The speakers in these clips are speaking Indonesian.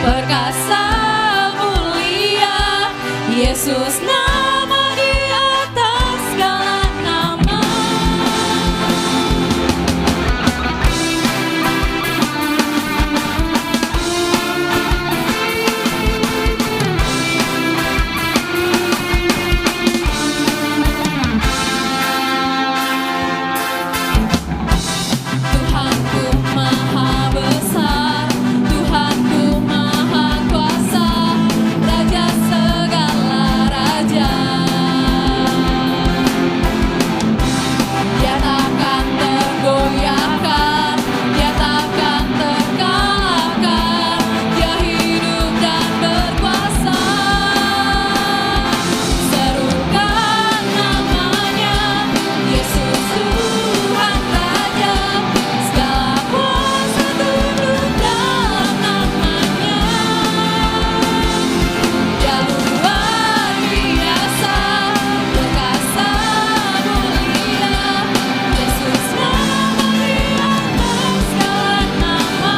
perkasa mulia, Yesus nama di atas segala nama. Tuhanku maha besar, Tuhanku maha kuasa, Raja segala raja. Dia takkan tergoyahkan, Dia takkan terkalahkan, Dia hidup dan berkuasa. Serukan namanya, Yesus Tuhan Raja, segala kuasa tunduk dalam namanya. Dia luar biasa, perkasa mulia, Yesus nama di atas segala nama.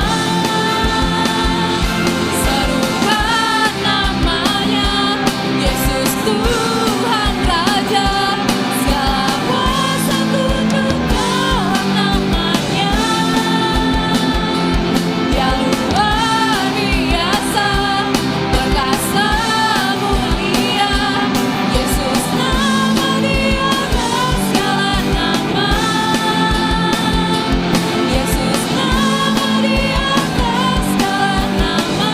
Serukan namanya, Yesus Tuhan Raja, segala kuasa tunduk dalam namanya. Dia luar biasa, perkasa mulia, Yesus nama di atas segala nama. Yesus nama di atas segala nama.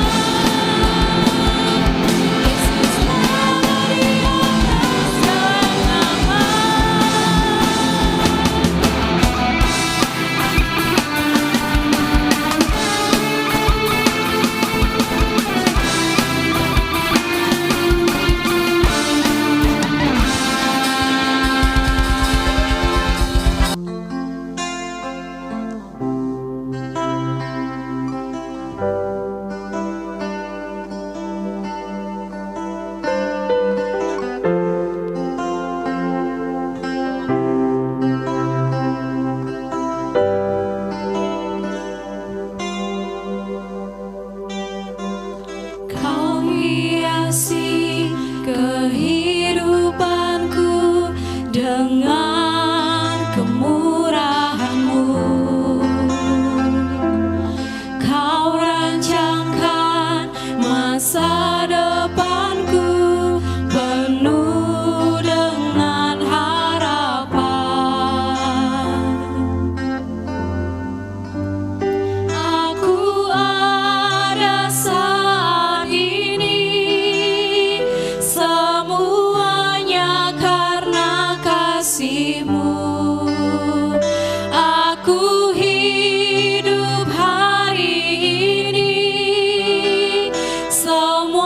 Yesus nama di atas segala nama. Kau hiasi kehidupanku dengan kemurahan-Mu. Kau rancangkan masa depanku penuh dengan harapan. Aku ada saat ini, semuanya karena kasih-Mu. Aku hidup hari ini, semua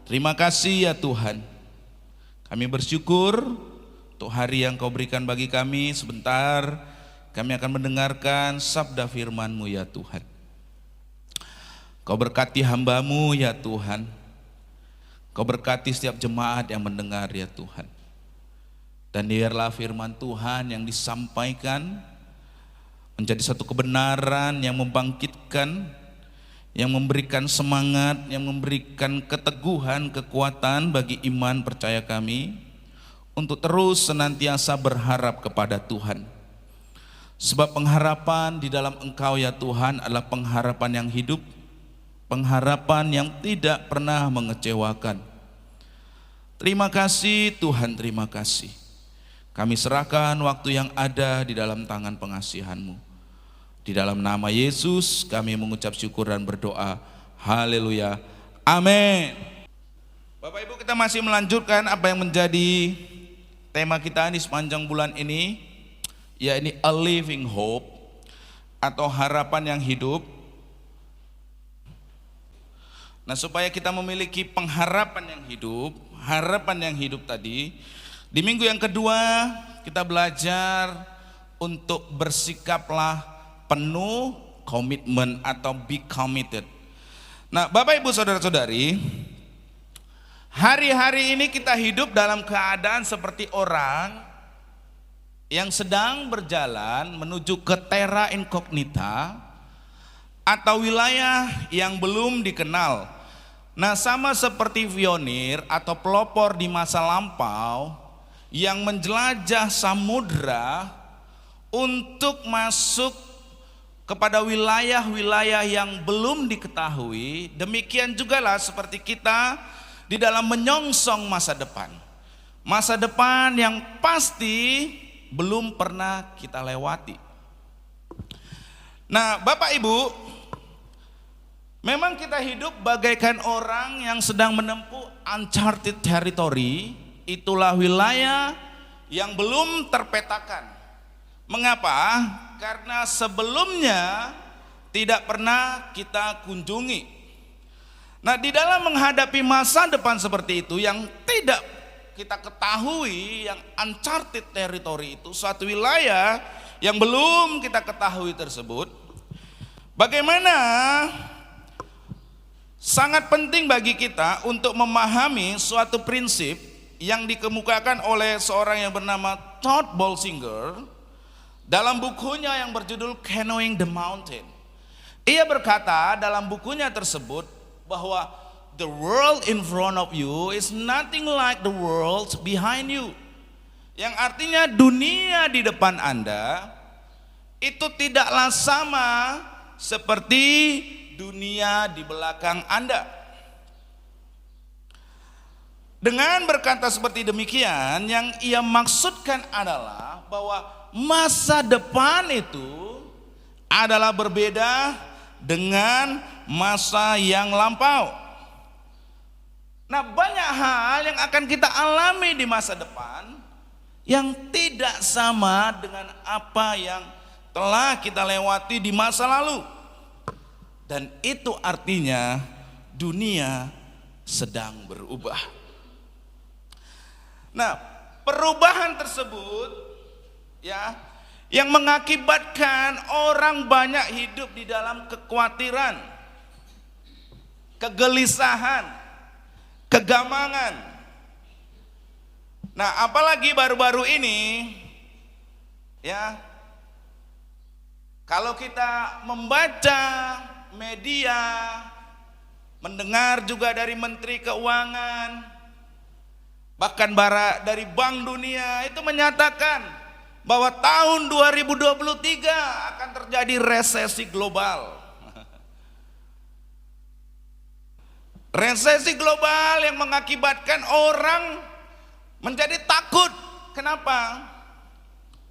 Terima kasih ya Tuhan. Kami bersyukur untuk hari yang Kau berikan bagi kami. Sebentar kami akan mendengarkan sabda firman-Mu ya Tuhan. Kau berkati hamba-Mu ya Tuhan. Kau berkati setiap jemaat yang mendengar ya Tuhan. Dan biarlah firman Tuhan yang disampaikan menjadi satu kebenaran yang membangkitkan, yang memberikan semangat, yang memberikan keteguhan, kekuatan bagi iman percaya kami untuk terus senantiasa berharap kepada Tuhan. Sebab pengharapan di dalam Engkau ya Tuhan adalah pengharapan yang hidup, pengharapan yang tidak pernah mengecewakan. Terima kasih Tuhan, terima kasih. Kami serahkan waktu yang ada di dalam tangan pengasihan-Mu. Di dalam nama Yesus kami mengucap syukur dan berdoa. Haleluya. Amin. Bapak Ibu, kita masih melanjutkan apa yang menjadi tema kita di sepanjang bulan ini, yaitu A Living Hope atau harapan yang hidup. Nah, supaya kita memiliki pengharapan yang hidup, harapan yang hidup tadi, di minggu yang kedua kita belajar untuk bersikaplah penuh komitmen atau be committed. Nah, Bapak Ibu saudara-saudari, hari-hari ini kita hidup dalam keadaan seperti orang yang sedang berjalan menuju ke terra incognita atau wilayah yang belum dikenal. Nah, sama seperti pionir atau pelopor di masa lampau yang menjelajah samudra untuk masuk kepada wilayah-wilayah yang belum diketahui, demikian jugalah seperti kita di dalam menyongsong masa depan. Masa depan yang pasti belum pernah kita lewati. Nah, Bapak Ibu, memang kita hidup bagaikan orang yang sedang menempuh uncharted territory, itulah wilayah yang belum terpetakan. Mengapa? Karena sebelumnya tidak pernah kita kunjungi. Nah, di dalam menghadapi masa depan seperti itu yang tidak kita ketahui, yang uncharted territory itu, suatu wilayah yang belum kita ketahui tersebut, bagaimana sangat penting bagi kita untuk memahami suatu prinsip yang dikemukakan oleh seorang yang bernama Todd Bolsinger dalam bukunya yang berjudul Canoeing the Mountain. Ia berkata dalam bukunya tersebut bahwa the world in front of you is nothing like the world behind you. Yang artinya dunia di depan Anda itu tidaklah sama seperti dunia di belakang Anda. Dengan berkata seperti demikian, yang ia maksudkan adalah bahwa masa depan itu adalah berbeda dengan masa yang lampau. Nah, banyak hal yang akan kita alami di masa depan yang tidak sama dengan apa yang telah kita lewati di masa lalu. Dan itu artinya dunia sedang berubah. Nah, perubahan tersebut ya, yang mengakibatkan orang banyak hidup di dalam kekhawatiran, kegelisahan, kegamangan. Nah, apalagi baru-baru ini ya, kalau kita membaca media, mendengar juga dari Menteri Keuangan, bahkan dari Bank Dunia itu menyatakan bahwa tahun 2023 akan terjadi resesi global. Resesi global yang mengakibatkan orang menjadi takut. Kenapa?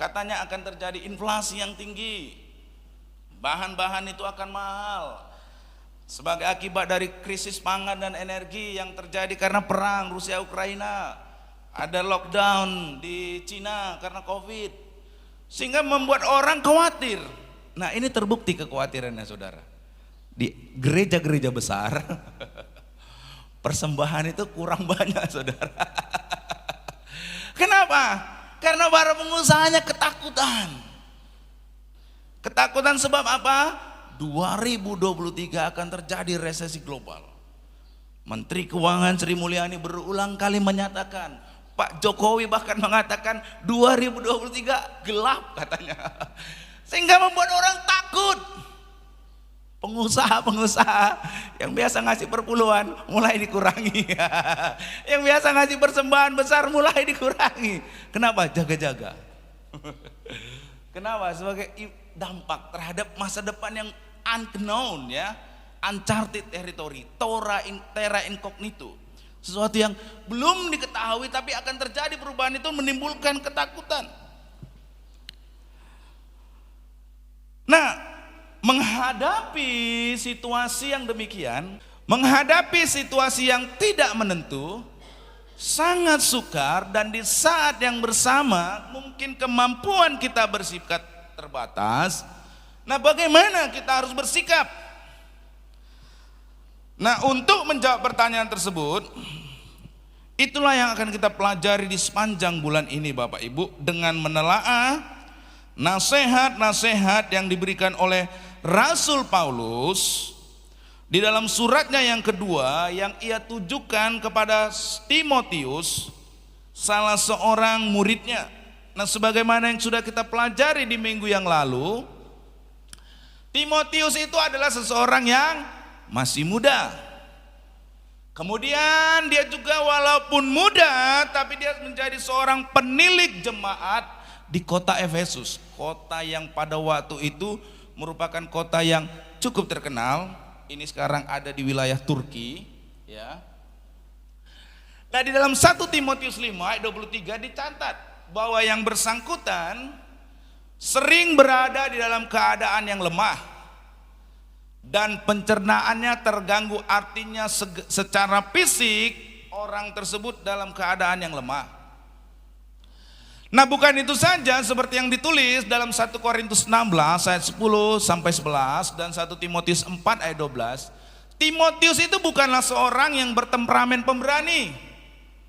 Katanya akan terjadi inflasi yang tinggi. Bahan-bahan itu akan mahal. Sebagai akibat dari krisis pangan dan energi yang terjadi karena perang Rusia Ukraina. Ada lockdown di Cina karena Covid. Sehingga membuat orang khawatir. Nah, ini terbukti kekhawatirannya saudara. Di gereja-gereja besar persembahan itu kurang banyak, saudara. Kenapa? Karena para pengusahanya ketakutan. Ketakutan sebab apa? 2023 akan terjadi resesi global. Menteri Keuangan Sri Mulyani berulang kali menyatakan, Pak Jokowi bahkan mengatakan 2023 gelap katanya. Sehingga membuat orang takut. Pengusaha-pengusaha yang biasa ngasih perpuluhan mulai dikurangi. Yang biasa ngasih persembahan besar mulai dikurangi. Kenapa? Jaga-jaga. Kenapa? Sebagai dampak terhadap masa depan yang unknown, ya, uncharted territory, terra incognito. Sesuatu yang belum diketahui tapi akan terjadi perubahan itu menimbulkan ketakutan. Nah, menghadapi situasi yang demikian, menghadapi situasi yang tidak menentu, sangat sukar, dan di saat yang bersama mungkin kemampuan kita bersifat terbatas. Nah, bagaimana kita harus bersikap? Nah, untuk menjawab pertanyaan tersebut, itulah yang akan kita pelajari di sepanjang bulan ini, Bapak Ibu, dengan menelaah nasihat-nasihat yang diberikan oleh Rasul Paulus di dalam suratnya yang kedua yang ia tujukan kepada Timotius, salah seorang muridnya. Nah, sebagaimana yang sudah kita pelajari di minggu yang lalu, Timotius itu adalah seseorang yang masih muda. Kemudian dia juga walaupun muda, tapi dia menjadi seorang penilik jemaat di kota Efesus, kota yang pada waktu itu merupakan kota yang cukup terkenal. Ini sekarang ada di wilayah Turki, ya. Nah, di dalam 1 Timotius 5 ayat 23 dicatat bahwa yang bersangkutan sering berada di dalam keadaan yang lemah dan pencernaannya terganggu. Artinya secara fisik orang tersebut dalam keadaan yang lemah. Nah, bukan itu saja, seperti yang ditulis dalam 1 Korintus 16 ayat 10 sampai 11 dan 1 Timotius 4 ayat 12. Timotius itu bukanlah seorang yang bertemperamen pemberani,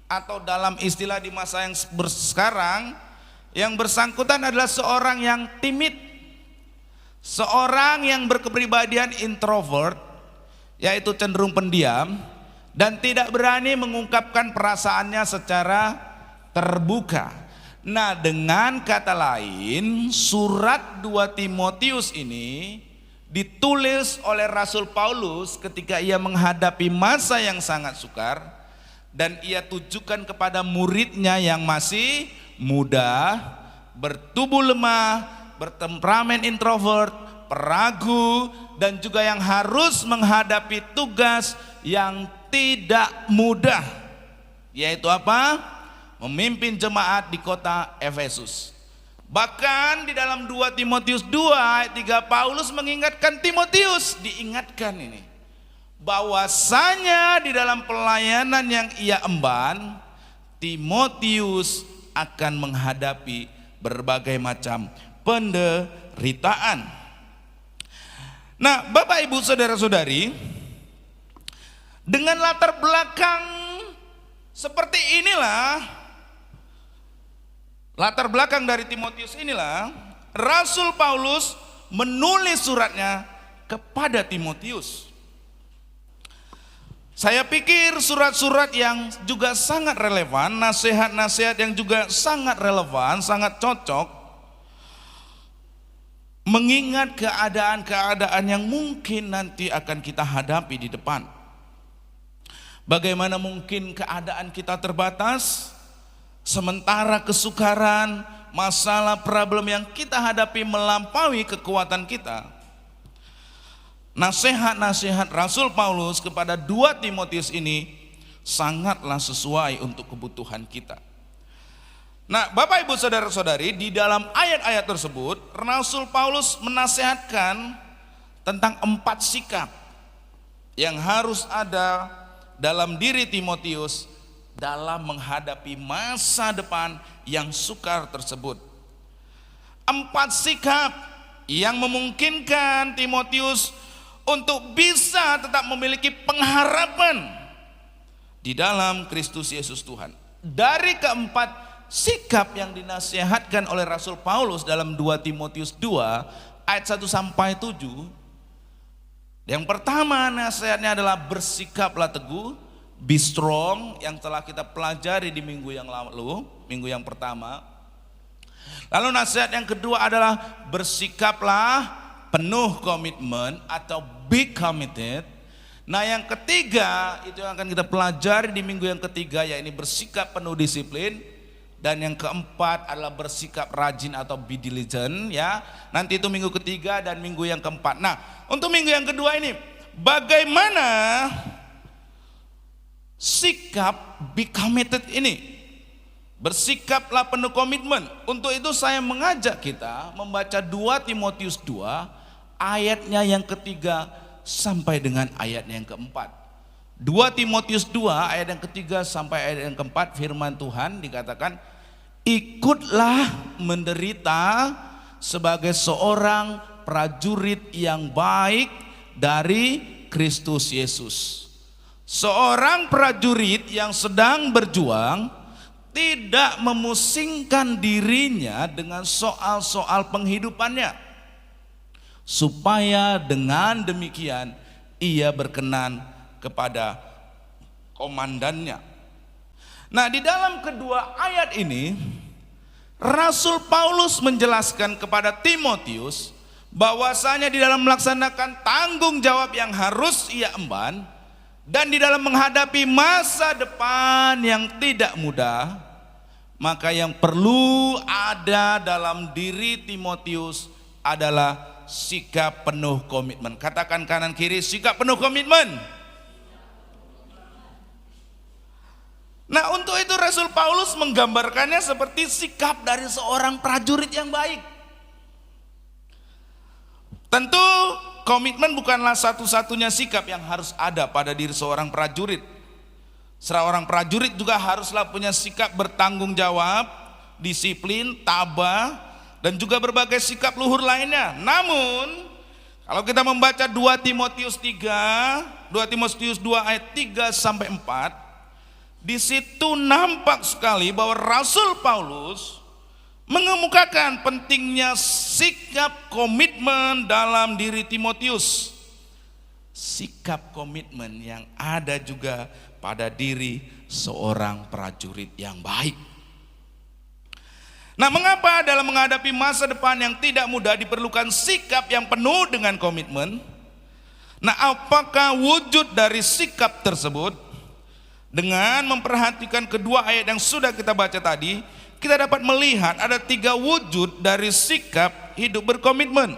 atau dalam istilah di masa yang sekarang, yang bersangkutan adalah seorang yang timid, seorang yang berkepribadian introvert, yaitu cenderung pendiam dan tidak berani mengungkapkan perasaannya secara terbuka. Nah, dengan kata lain, surat 2 Timotius ini ditulis oleh Rasul Paulus ketika ia menghadapi masa yang sangat sukar, dan ia tujukan kepada muridnya yang masih muda, bertubuh lemah, bertemperamen introvert, peragu, dan juga yang harus menghadapi tugas yang tidak mudah, yaitu apa? Memimpin jemaat di kota Efesus. Bahkan di dalam 2 Timotius 2 ayat 3 Paulus mengingatkan Timotius, diingatkan ini, bahwasanya di dalam pelayanan yang ia emban, Timotius akan menghadapi berbagai macam penderitaan. Nah, Bapak Ibu saudara-saudari, dengan latar belakang seperti inilah, latar belakang dari Timotius inilah, Rasul Paulus menulis suratnya kepada Timotius. Saya pikir surat-surat yang juga sangat relevan, nasihat-nasihat yang juga sangat relevan, sangat cocok, mengingat keadaan-keadaan yang mungkin nanti akan kita hadapi di depan. Bagaimana mungkin keadaan kita terbatas, sementara kesukaran, masalah, problem yang kita hadapi melampaui kekuatan kita. Nasihat-nasihat Rasul Paulus kepada 2 Timotius ini sangatlah sesuai untuk kebutuhan kita. Nah, Bapak Ibu saudara-saudari, di dalam ayat-ayat tersebut Rasul Paulus menasihatkan tentang 4 sikap yang harus ada dalam diri Timotius dalam menghadapi masa depan yang sukar tersebut. 4 sikap yang memungkinkan Timotius untuk bisa tetap memiliki pengharapan di dalam Kristus Yesus Tuhan. Dari keempat sikap yang dinasihatkan oleh Rasul Paulus dalam 2 Timotius 2 ayat 1 sampai 7. Yang pertama nasihatnya adalah bersikaplah teguh, be strong, yang telah kita pelajari di minggu yang lalu, minggu yang pertama. Lalu nasihat yang kedua adalah bersikaplah penuh komitmen atau be committed. Nah yang ketiga itu yang akan kita pelajari di minggu yang ketiga, yaitu bersikap penuh disiplin. Dan yang keempat adalah bersikap rajin atau be diligent, ya. Nanti itu minggu ketiga dan minggu yang keempat. Nah untuk minggu yang kedua ini, bagaimana sikap be committed ini? Bersikaplah penuh komitmen. Untuk itu saya mengajak kita membaca 2 Timotius 2 ayatnya yang ketiga sampai dengan ayatnya yang keempat. 2 Timotius 2 ayat yang ketiga sampai ayat yang keempat, firman Tuhan dikatakan, ikutlah menderita sebagai seorang prajurit yang baik dari Kristus Yesus. Seorang prajurit yang sedang berjuang tidak memusingkan dirinya dengan soal-soal penghidupannya, supaya dengan demikian ia berkenan kepada komandannya. Nah di dalam kedua ayat ini Rasul Paulus menjelaskan kepada Timotius bahwasanya di dalam melaksanakan tanggung jawab yang harus ia emban dan di dalam menghadapi masa depan yang tidak mudah, maka yang perlu ada dalam diri Timotius adalah sikap penuh komitmen. Katakan kanan kiri, sikap penuh komitmen. Nah untuk itu Rasul Paulus menggambarkannya seperti sikap dari seorang prajurit yang baik. Tentu komitmen bukanlah satu-satunya sikap yang harus ada pada diri seorang prajurit. Seorang prajurit juga haruslah punya sikap bertanggung jawab, disiplin, tabah, dan juga berbagai sikap luhur lainnya. Namun kalau kita membaca 2 Timotius 2 ayat 3 sampai 4, di situ nampak sekali bahwa Rasul Paulus mengemukakan pentingnya sikap komitmen dalam diri Timotius. Sikap komitmen yang ada juga pada diri seorang prajurit yang baik. Nah, mengapa dalam menghadapi masa depan yang tidak mudah diperlukan sikap yang penuh dengan komitmen? Nah, apakah wujud dari sikap tersebut? Dengan memperhatikan kedua ayat yang sudah kita baca tadi, kita dapat melihat ada 3 wujud dari sikap hidup berkomitmen.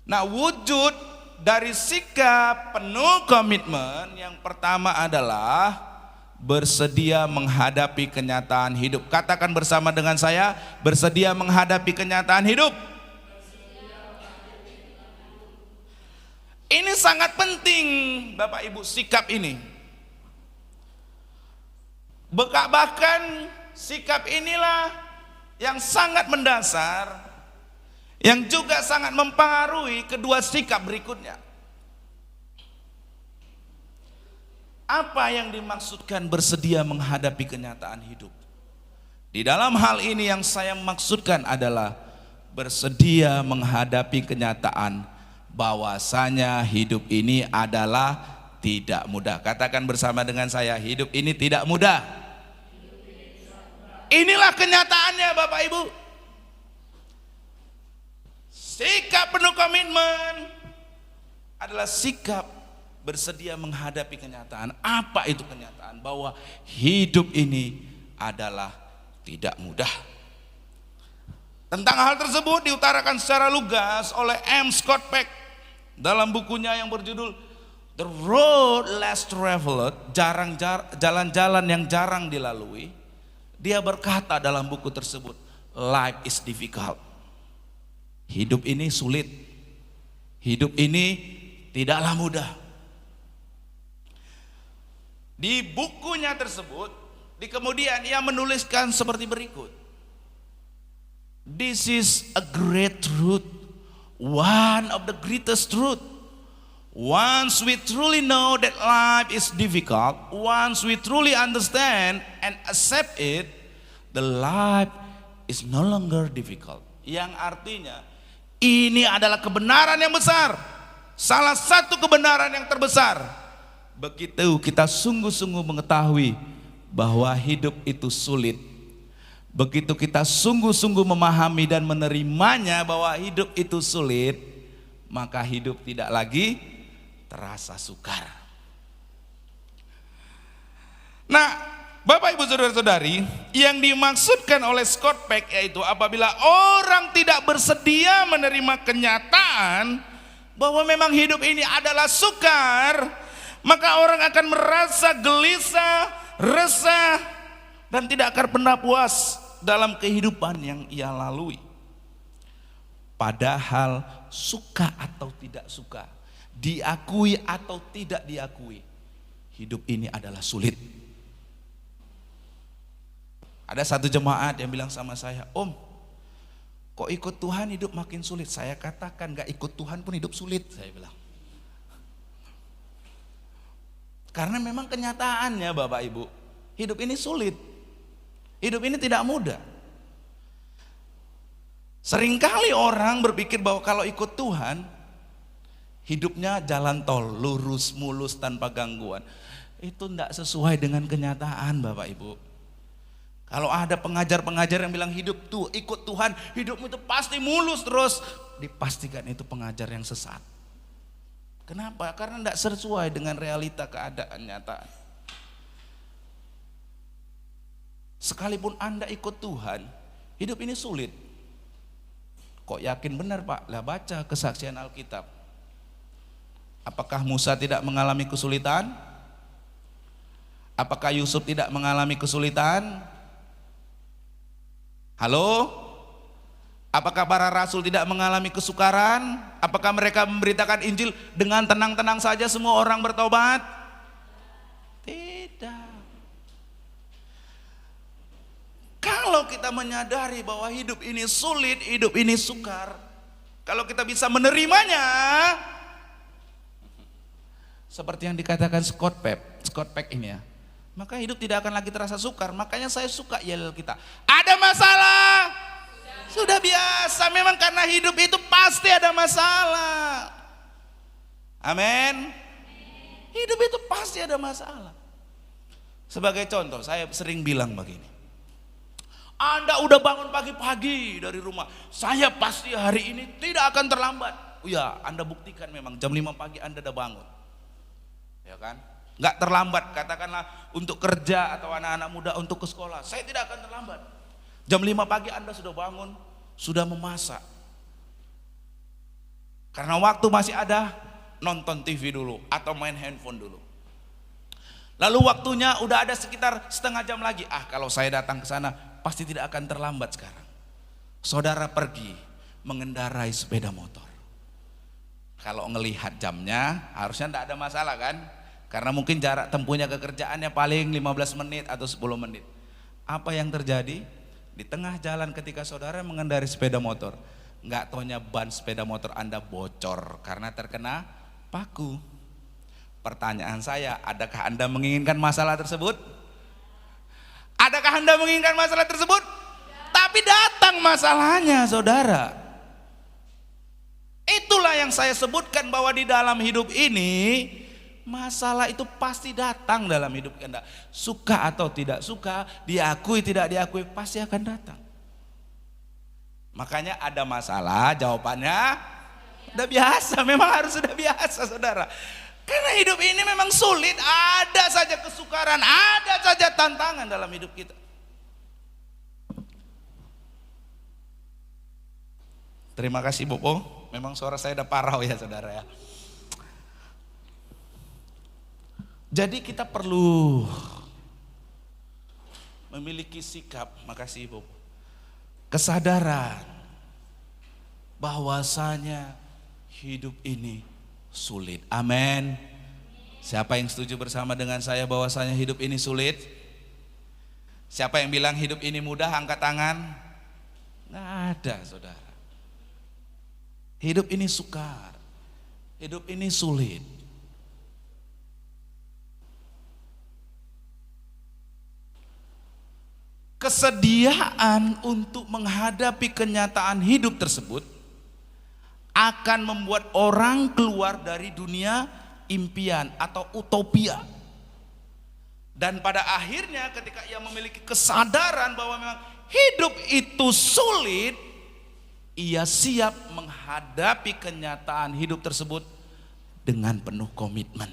Nah, wujud dari sikap penuh komitmen yang pertama adalah bersedia menghadapi kenyataan hidup. Katakan bersama dengan saya, bersedia menghadapi kenyataan hidup. Ini sangat penting Bapak Ibu, sikap ini. Bahkan sikap inilah yang sangat mendasar, yang juga sangat mempengaruhi kedua sikap berikutnya. Apa yang dimaksudkan bersedia menghadapi kenyataan hidup? Di dalam hal ini yang saya maksudkan adalah bersedia menghadapi kenyataan bahwasanya hidup ini adalah tidak mudah. Katakan bersama dengan saya, hidup ini tidak mudah. Inilah kenyataannya Bapak Ibu. Sikap penuh komitmen adalah sikap bersedia menghadapi kenyataan. Apa itu kenyataan? Bahwa hidup ini adalah tidak mudah. Tentang hal tersebut diutarakan secara lugas oleh M. Scott Peck dalam bukunya yang berjudul The Road Less Traveled, jalan-jalan yang jarang dilalui. Dia berkata dalam buku tersebut, life is difficult. Hidup ini sulit. Hidup ini tidaklah mudah. Di bukunya tersebut, di kemudian ia menuliskan seperti berikut. This is a great truth, one of the greatest truth, Once we truly know that life is difficult, once we truly understand and accept it, the life is no longer difficult. Yang artinya ini adalah kebenaran yang besar, salah satu kebenaran yang terbesar. Begitu kita sungguh-sungguh mengetahui bahwa hidup itu sulit, begitu kita sungguh-sungguh memahami dan menerimanya bahwa hidup itu sulit, maka hidup tidak lagi terasa sukar. Nah, Bapak Ibu Saudara-saudari, yang dimaksudkan oleh Scott Peck yaitu apabila orang tidak bersedia menerima kenyataan bahwa memang hidup ini adalah sukar, maka orang akan merasa gelisah, resah, dan tidak akan pernah puas dalam kehidupan yang ia lalui. Padahal suka atau tidak suka, diakui atau tidak diakui, hidup ini adalah sulit. Ada satu jemaat yang bilang sama saya, "Om, kok ikut Tuhan hidup makin sulit?" Saya katakan, gak ikut Tuhan pun hidup sulit, saya bilang. Karena memang kenyataannya Bapak Ibu, hidup ini sulit. Hidup ini tidak mudah. Seringkali orang berpikir bahwa kalau ikut Tuhan, hidupnya jalan tol, lurus, mulus, tanpa gangguan. Itu tidak sesuai dengan kenyataan Bapak Ibu. Kalau ada pengajar-pengajar yang bilang hidup tuh ikut Tuhan, hidupmu itu pasti mulus terus, dipastikan itu pengajar yang sesat. Kenapa? Karena tidak sesuai dengan realita keadaan nyata. Sekalipun Anda ikut Tuhan, hidup ini sulit. Kok yakin benar Pak? Lah baca kesaksian Alkitab. Apakah Musa tidak mengalami kesulitan? Apakah Yusuf tidak mengalami kesulitan? Halo? Apakah para rasul tidak mengalami kesukaran? Apakah mereka memberitakan Injil dengan tenang-tenang saja semua orang bertobat? Tidak. Kalau kita menyadari bahwa hidup ini sulit, hidup ini sukar, kalau kita bisa menerimanya, seperti yang dikatakan Scott Peck ini ya, maka hidup tidak akan lagi terasa sukar. Makanya saya suka yel kita. Ada masalah, sudah biasa. Memang karena hidup itu pasti ada masalah. Amin. Hidup itu pasti ada masalah. Sebagai contoh, saya sering bilang begini. Anda udah bangun pagi-pagi dari rumah, saya pasti hari ini tidak akan terlambat. Oh ya, Anda buktikan memang jam 5 pagi Anda udah bangun. Ya kan? Nggak terlambat, katakanlah untuk kerja atau anak-anak muda untuk ke sekolah, saya tidak akan terlambat. Jam 5 pagi Anda sudah bangun, sudah memasak. Karena waktu masih ada, nonton TV dulu atau main handphone dulu. Lalu waktunya udah ada sekitar setengah jam lagi. Kalau saya datang ke sana pasti tidak akan terlambat sekarang. Saudara pergi mengendarai sepeda motor. Kalau ngelihat jamnya harusnya tidak ada masalah kan? Karena mungkin jarak tempuhnya ke kerjaannya paling 15 menit atau 10 menit. Apa yang terjadi? Di tengah jalan ketika saudara mengendarai sepeda motor, nggak taunya ban sepeda motor Anda bocor karena terkena paku. Pertanyaan saya, adakah Anda menginginkan masalah tersebut? Adakah Anda menginginkan masalah tersebut? Tapi datang masalahnya saudara. Itulah yang saya sebutkan bahwa di dalam hidup ini masalah itu pasti datang dalam hidup Anda. Suka atau tidak suka, diakui tidak diakui, pasti akan datang. Makanya ada masalah, jawabannya udah biasa, memang harus sudah biasa saudara. Karena hidup ini memang sulit, ada saja kesukaran, ada saja tantangan dalam hidup kita. Terima kasih Bopo, memang suara saya udah parau ya saudara ya. Jadi kita perlu memiliki sikap, makasih Ibu, kesadaran bahwasanya hidup ini sulit. Amin. Siapa yang setuju bersama dengan saya bahwasanya hidup ini sulit? Siapa yang bilang hidup ini mudah, angkat tangan. Nggak ada saudara. Hidup ini sukar. Hidup ini sulit. Kesediaan untuk menghadapi kenyataan hidup tersebut akan membuat orang keluar dari dunia impian atau utopia. Dan pada akhirnya ketika ia memiliki kesadaran bahwa memang hidup itu sulit, ia siap menghadapi kenyataan hidup tersebut dengan penuh komitmen.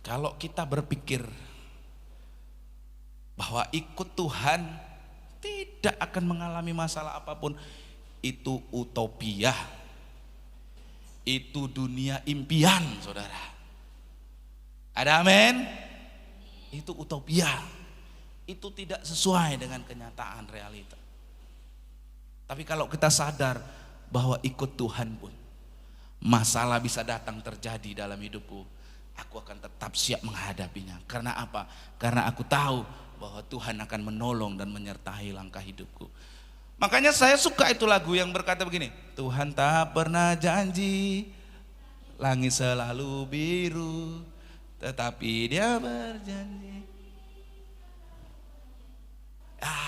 Kalau kita berpikir bahwa ikut Tuhan tidak akan mengalami masalah apapun, itu utopia. Itu dunia impian, saudara. Ada amin? Itu utopia. Itu tidak sesuai dengan kenyataan realita. Tapi kalau kita sadar bahwa ikut Tuhan pun masalah bisa datang terjadi dalam hidupku, aku akan tetap siap menghadapinya. Karena apa? Karena aku tahu bahwa Tuhan akan menolong dan menyertai langkah hidupku. Makanya saya suka itu lagu yang berkata begini, Tuhan tak pernah janji langit selalu biru, tetapi Dia berjanji.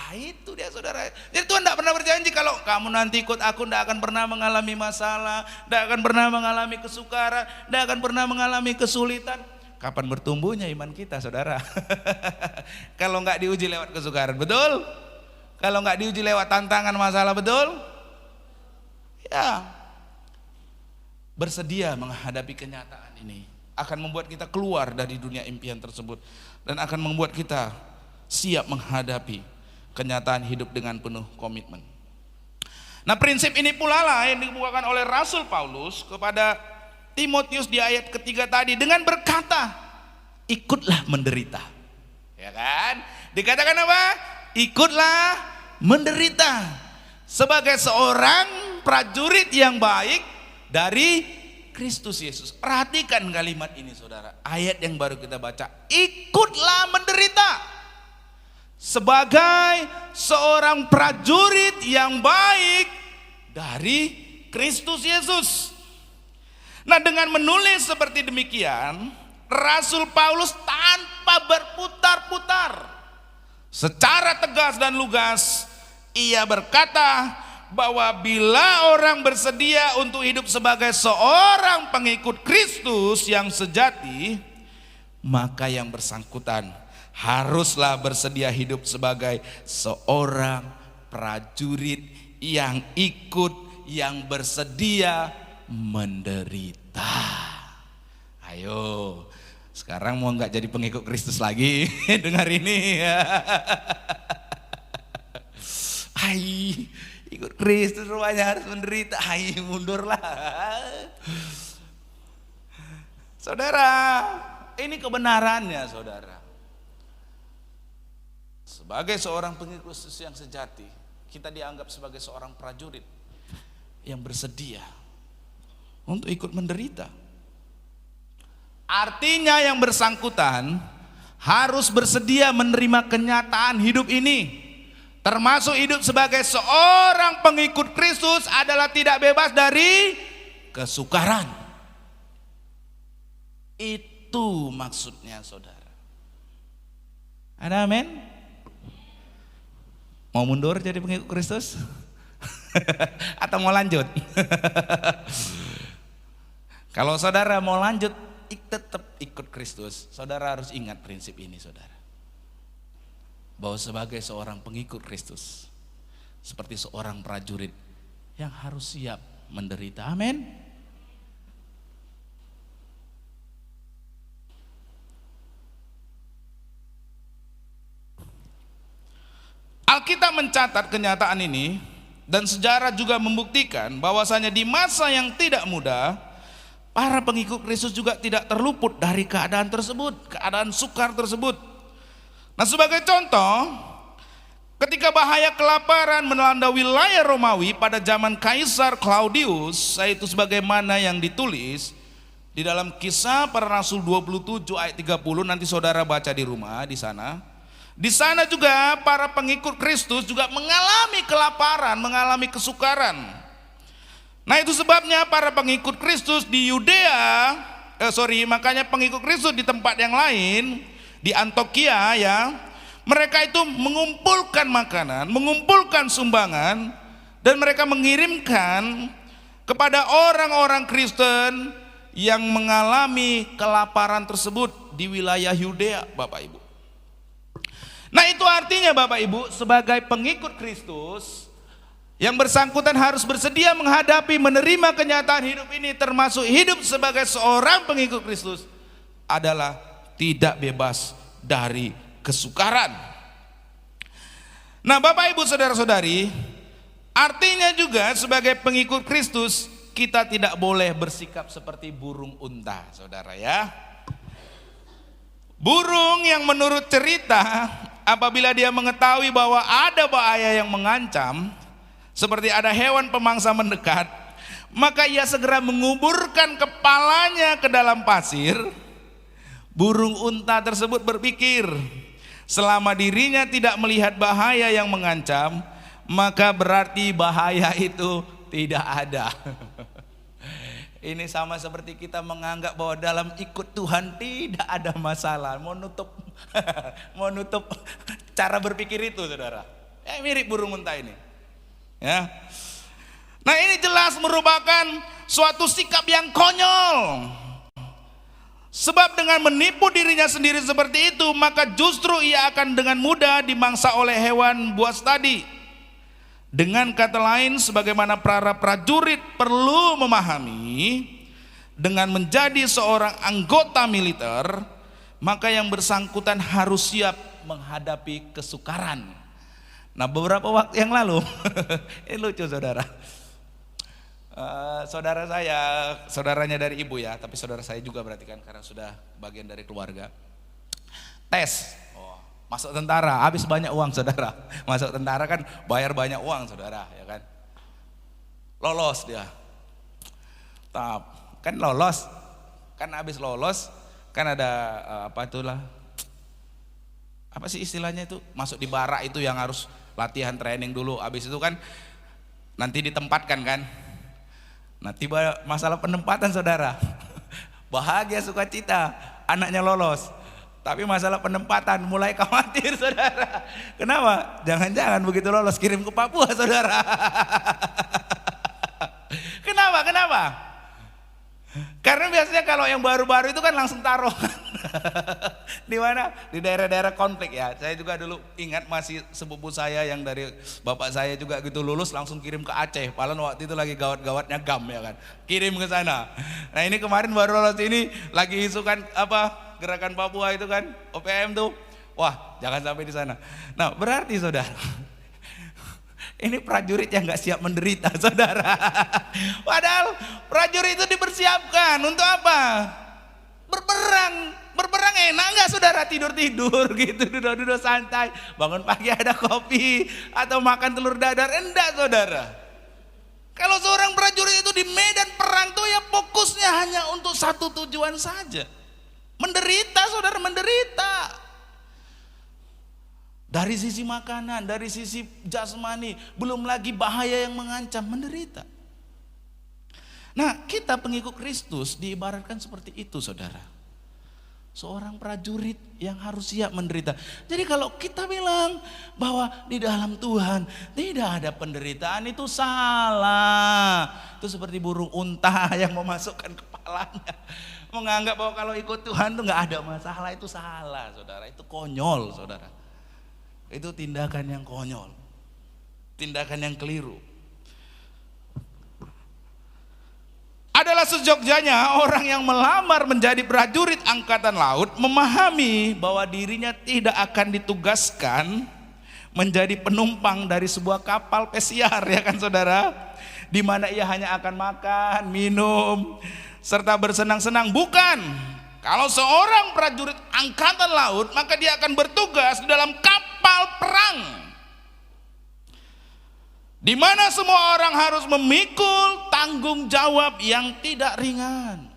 Itu dia, saudara. Jadi Tuhan tidak pernah berjanji kalau kamu nanti ikut aku tidak akan pernah mengalami masalah, tidak akan pernah mengalami kesukaran, tidak akan pernah mengalami kesulitan. Kapan bertumbuhnya iman kita, saudara? Kalau nggak diuji lewat kesukaran, betul? Kalau nggak diuji lewat tantangan masalah, betul? Ya. Bersedia menghadapi kenyataan ini akan membuat kita keluar dari dunia impian tersebut dan akan membuat kita siap menghadapi kenyataan hidup dengan penuh komitmen. Nah, prinsip ini pula lah yang dibukakan oleh Rasul Paulus kepada Timotius di ayat ketiga tadi dengan berkata, ikutlah menderita. Ya kan? Dikatakan apa? Ikutlah menderita sebagai seorang prajurit yang baik dari Kristus Yesus. Perhatikan kalimat ini, saudara. Ayat yang baru kita baca, ikutlah menderita sebagai seorang prajurit yang baik dari Kristus Yesus. Nah, dengan menulis seperti demikian, Rasul Paulus tanpa berputar-putar, secara tegas dan lugas, ia berkata bahwa bila orang bersedia untuk hidup sebagai seorang pengikut Kristus yang sejati, maka yang bersangkutan haruslah bersedia hidup sebagai seorang prajurit yang ikut, yang bersedia menderita. Ayo, sekarang mau nggak jadi pengikut Kristus lagi? Dengar ini. Hai, ikut Kristus rupanya harus menderita. Hai, mundurlah. Saudara, ini kebenarannya, saudara. Sebagai seorang pengikut Kristus yang sejati, kita dianggap sebagai seorang prajurit yang bersedia untuk ikut menderita. Artinya yang bersangkutan harus bersedia menerima kenyataan hidup ini, termasuk hidup sebagai seorang pengikut Kristus adalah tidak bebas dari kesukaran. Itu maksudnya, saudara. Ada amin? Mau mundur jadi pengikut Kristus? Atau mau lanjut? Kalau saudara mau lanjut tetap ikut Kristus, saudara harus ingat prinsip ini, saudara. Bahwa sebagai seorang pengikut Kristus, seperti seorang prajurit yang harus siap menderita. Amin. Alkitab mencatat kenyataan ini dan sejarah juga membuktikan bahwasanya di masa yang tidak mudah, para pengikut Kristus juga tidak terluput dari keadaan tersebut, keadaan sukar tersebut. Nah, sebagai contoh, ketika bahaya kelaparan melanda wilayah Romawi pada zaman Kaisar Claudius, yaitu sebagaimana yang ditulis di dalam Kisah Para Rasul 27 ayat 30, nanti saudara baca di rumah di sana. Di sana juga para pengikut Kristus juga mengalami kelaparan, mengalami kesukaran. Nah itu sebabnya para pengikut Kristus di Yudea, makanya pengikut Kristus di tempat yang lain, di Antioquia ya, mereka itu mengumpulkan makanan, mengumpulkan sumbangan, dan mereka mengirimkan kepada orang-orang Kristen yang mengalami kelaparan tersebut di wilayah Yudea, Bapak Ibu. Nah itu artinya Bapak Ibu, sebagai pengikut Kristus, yang bersangkutan harus bersedia menghadapi, menerima kenyataan hidup ini, termasuk hidup sebagai seorang pengikut Kristus, adalah tidak bebas dari kesukaran. Nah Bapak Ibu saudara-saudari, artinya juga sebagai pengikut Kristus, kita tidak boleh bersikap seperti burung unta, saudara ya. Burung yang menurut cerita, apabila dia mengetahui bahwa ada bahaya yang mengancam, seperti ada hewan pemangsa mendekat, maka ia segera menguburkan kepalanya ke dalam pasir. Burung unta tersebut berpikir, selama dirinya tidak melihat bahaya yang mengancam, maka berarti bahaya itu tidak ada. Ini sama seperti kita menganggap bahwa dalam ikut Tuhan tidak ada masalah. Mau nutup cara berpikir itu, saudara. Mirip burung unta ini. Ya. Nah ini jelas merupakan suatu sikap yang konyol. Sebab dengan menipu dirinya sendiri seperti itu, maka justru ia akan dengan mudah dimangsa oleh hewan buas tadi. Dengan kata lain, sebagaimana para prajurit perlu memahami, dengan menjadi seorang anggota militer, maka yang bersangkutan harus siap menghadapi kesukaran. Nah beberapa waktu yang lalu, ini lucu saudara, saudara saya, saudaranya dari ibu ya, tapi saudara saya juga berarti kan, karena sudah bagian dari keluarga, tes. Masuk tentara, habis banyak uang saudara. Masuk tentara kan bayar banyak uang saudara, ya kan. Lolos dia. Kan lolos, kan habis lolos, kan ada apa sih istilahnya itu, masuk di barak itu yang harus latihan training dulu. Habis itu kan nanti ditempatkan kan. Nah tiba masalah penempatan saudara. Bahagia sukacita, anaknya lolos. Tapi masalah penempatan mulai khawatir saudara. Kenapa? Jangan-jangan begitu lolos kirim ke Papua saudara. Kenapa? Karena biasanya kalau yang baru-baru itu kan langsung taruh. Di mana? Di daerah-daerah konflik ya. Saya juga dulu ingat masih sepupu saya yang dari bapak saya juga gitu lulus langsung kirim ke Aceh. Padahal waktu itu lagi gawat-gawatnya GAM ya kan. Kirim ke sana. Nah ini kemarin baru lolos ini lagi isu kan gerakan Papua itu kan, OPM tuh, wah jangan sampai di sana. Nah berarti saudara, ini prajurit yang nggak siap menderita saudara. Padahal prajurit itu dipersiapkan untuk apa? Berperang enak nggak saudara, tidur gitu, duduk santai, bangun pagi ada kopi atau makan telur dadar, enggak saudara. Kalau seorang prajurit itu di medan perang tuh ya fokusnya hanya untuk satu tujuan saja. Menderita saudara, menderita. Dari sisi makanan, dari sisi jasmani, belum lagi bahaya yang mengancam, menderita. Nah kita pengikut Kristus diibaratkan seperti itu saudara. Seorang prajurit yang harus siap menderita. Jadi kalau kita bilang bahwa di dalam Tuhan tidak ada penderitaan, itu salah. Itu seperti burung unta yang memasukkan kepalanya, menganggap bahwa kalau ikut Tuhan tuh nggak ada masalah, itu salah saudara, itu konyol saudara. Itu tindakan yang konyol, tindakan yang keliru. Adalah sejogjanya orang yang melamar menjadi prajurit angkatan laut memahami bahwa dirinya tidak akan ditugaskan menjadi penumpang dari sebuah kapal pesiar ya kan saudara, di mana ia hanya akan makan, minum, serta bersenang-senang. Bukan. Kalau seorang prajurit angkatan laut, maka dia akan bertugas di dalam kapal perang, di mana semua orang harus memikul tanggung jawab yang tidak ringan.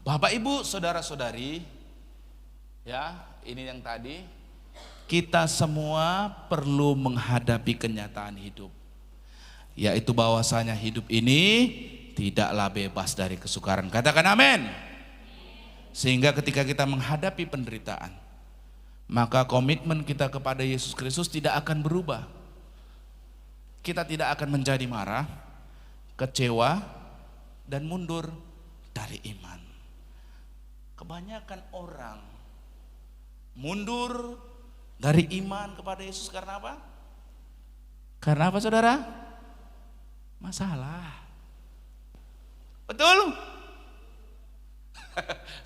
Bapak Ibu, saudara-saudari, ya, ini yang tadi, kita semua perlu menghadapi kenyataan hidup, yaitu bahwasanya hidup ini tidaklah bebas dari kesukaran. Katakan amin. Sehingga ketika kita menghadapi penderitaan, maka komitmen kita kepada Yesus Kristus tidak akan berubah. Kita tidak akan menjadi marah, kecewa, dan mundur dari iman. Kebanyakan orang mundur dari iman kepada Yesus karena apa? Karena apa, saudara? Masalah. Betul?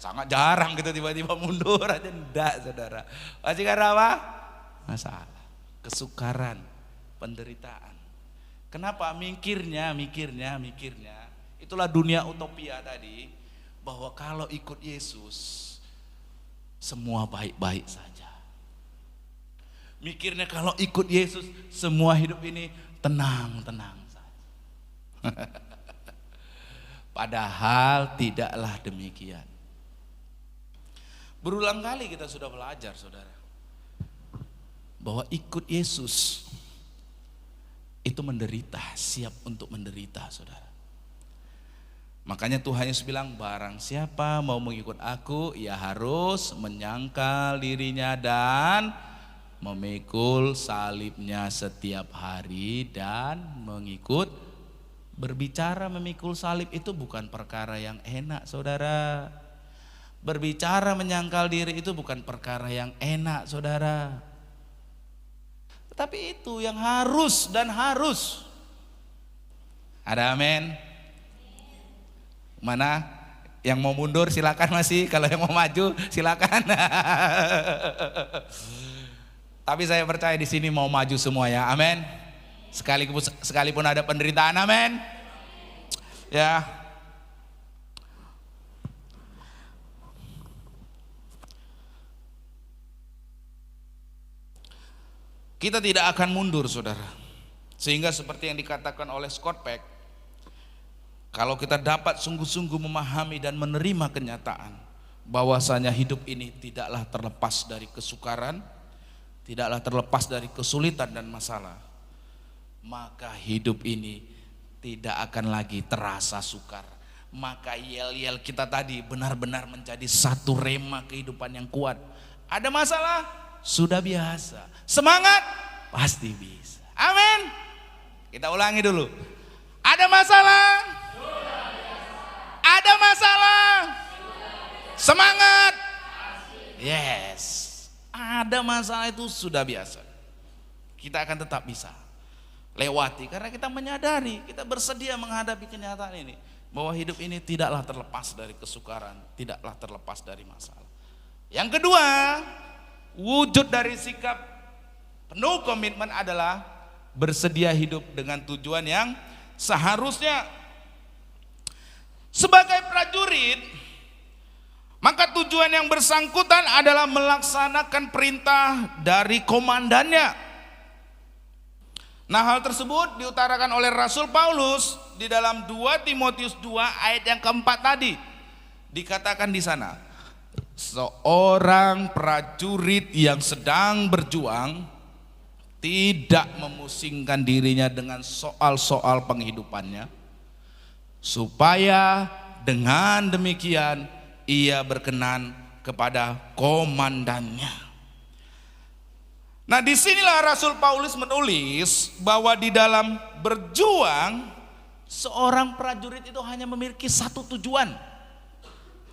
Sangat jarang kita tiba-tiba mundur aja, enggak, saudara. Pasti karena apa? Masalah, kesukaran, penderitaan. Kenapa? Mikirnya. Itulah dunia utopia tadi, bahwa kalau ikut Yesus semua baik-baik saja. Mikirnya kalau ikut Yesus semua hidup ini tenang-tenang saja. Padahal tidaklah demikian. Berulang kali kita sudah belajar, saudara, bahwa ikut Yesus itu menderita, siap untuk menderita, saudara. Makanya Tuhan Yesus bilang, barang siapa mau mengikut aku, ia harus menyangkal dirinya dan memikul salibnya setiap hari dan mengikut. Berbicara memikul salib itu bukan perkara yang enak, saudara. Berbicara menyangkal diri itu bukan perkara yang enak, saudara. Tetapi itu yang harus dan harus. Ada amin? Mana yang mau mundur silakan masih, kalau yang mau maju silakan. Tapi saya percaya di sini mau maju semua ya, amin. Sekalipun ada penderitaan, amin. Ya. Kita tidak akan mundur, saudara. Sehingga seperti yang dikatakan oleh Scott Peck, kalau kita dapat sungguh-sungguh memahami dan menerima kenyataan bahwasanya hidup ini tidaklah terlepas dari kesukaran, tidaklah terlepas dari kesulitan dan masalah, maka hidup ini tidak akan lagi terasa sukar. Maka yel-yel kita tadi benar-benar menjadi satu rema kehidupan yang kuat. Ada masalah? Sudah biasa. Semangat? Pasti bisa. Amin. Kita ulangi dulu. Ada masalah? Sudah biasa. Ada masalah? Sudah biasa. Semangat? Yes. Ada masalah itu sudah biasa. Kita akan tetap bisa lewati karena kita menyadari, kita bersedia menghadapi kenyataan ini, bahwa hidup ini tidaklah terlepas dari kesukaran, tidaklah terlepas dari masalah. Yang kedua, wujud dari sikap penuh komitmen adalah bersedia hidup dengan tujuan yang seharusnya. Sebagai prajurit, maka tujuan yang bersangkutan adalah melaksanakan perintah dari komandannya. Nah, hal tersebut diutarakan oleh Rasul Paulus di dalam 2 Timotius 2 ayat yang keempat tadi. Dikatakan di sana, seorang prajurit yang sedang berjuang tidak memusingkan dirinya dengan soal-soal penghidupannya, supaya dengan demikian ia berkenan kepada komandannya. Nah, disinilah Rasul Paulus menulis bahwa di dalam berjuang seorang prajurit itu hanya memiliki satu tujuan.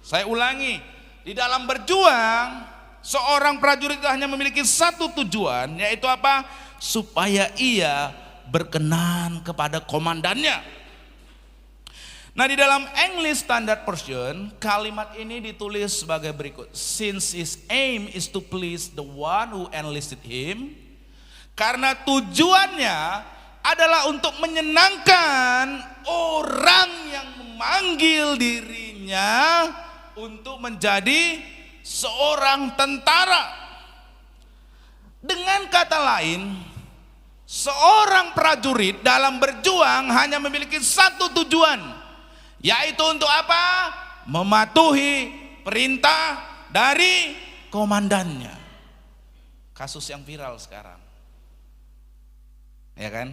Saya ulangi, di dalam berjuang seorang prajurit itu hanya memiliki satu tujuan, yaitu apa? Supaya ia berkenan kepada komandannya. Nah, di dalam English Standard Version kalimat ini ditulis sebagai berikut. Since his aim is to please the one who enlisted him, karena tujuannya adalah untuk menyenangkan orang yang memanggil dirinya untuk menjadi seorang tentara. Dengan kata lain, seorang prajurit dalam berjuang hanya memiliki satu tujuan, yaitu untuk apa? Mematuhi perintah dari komandannya. kasus yang viral sekarang. Ya kan?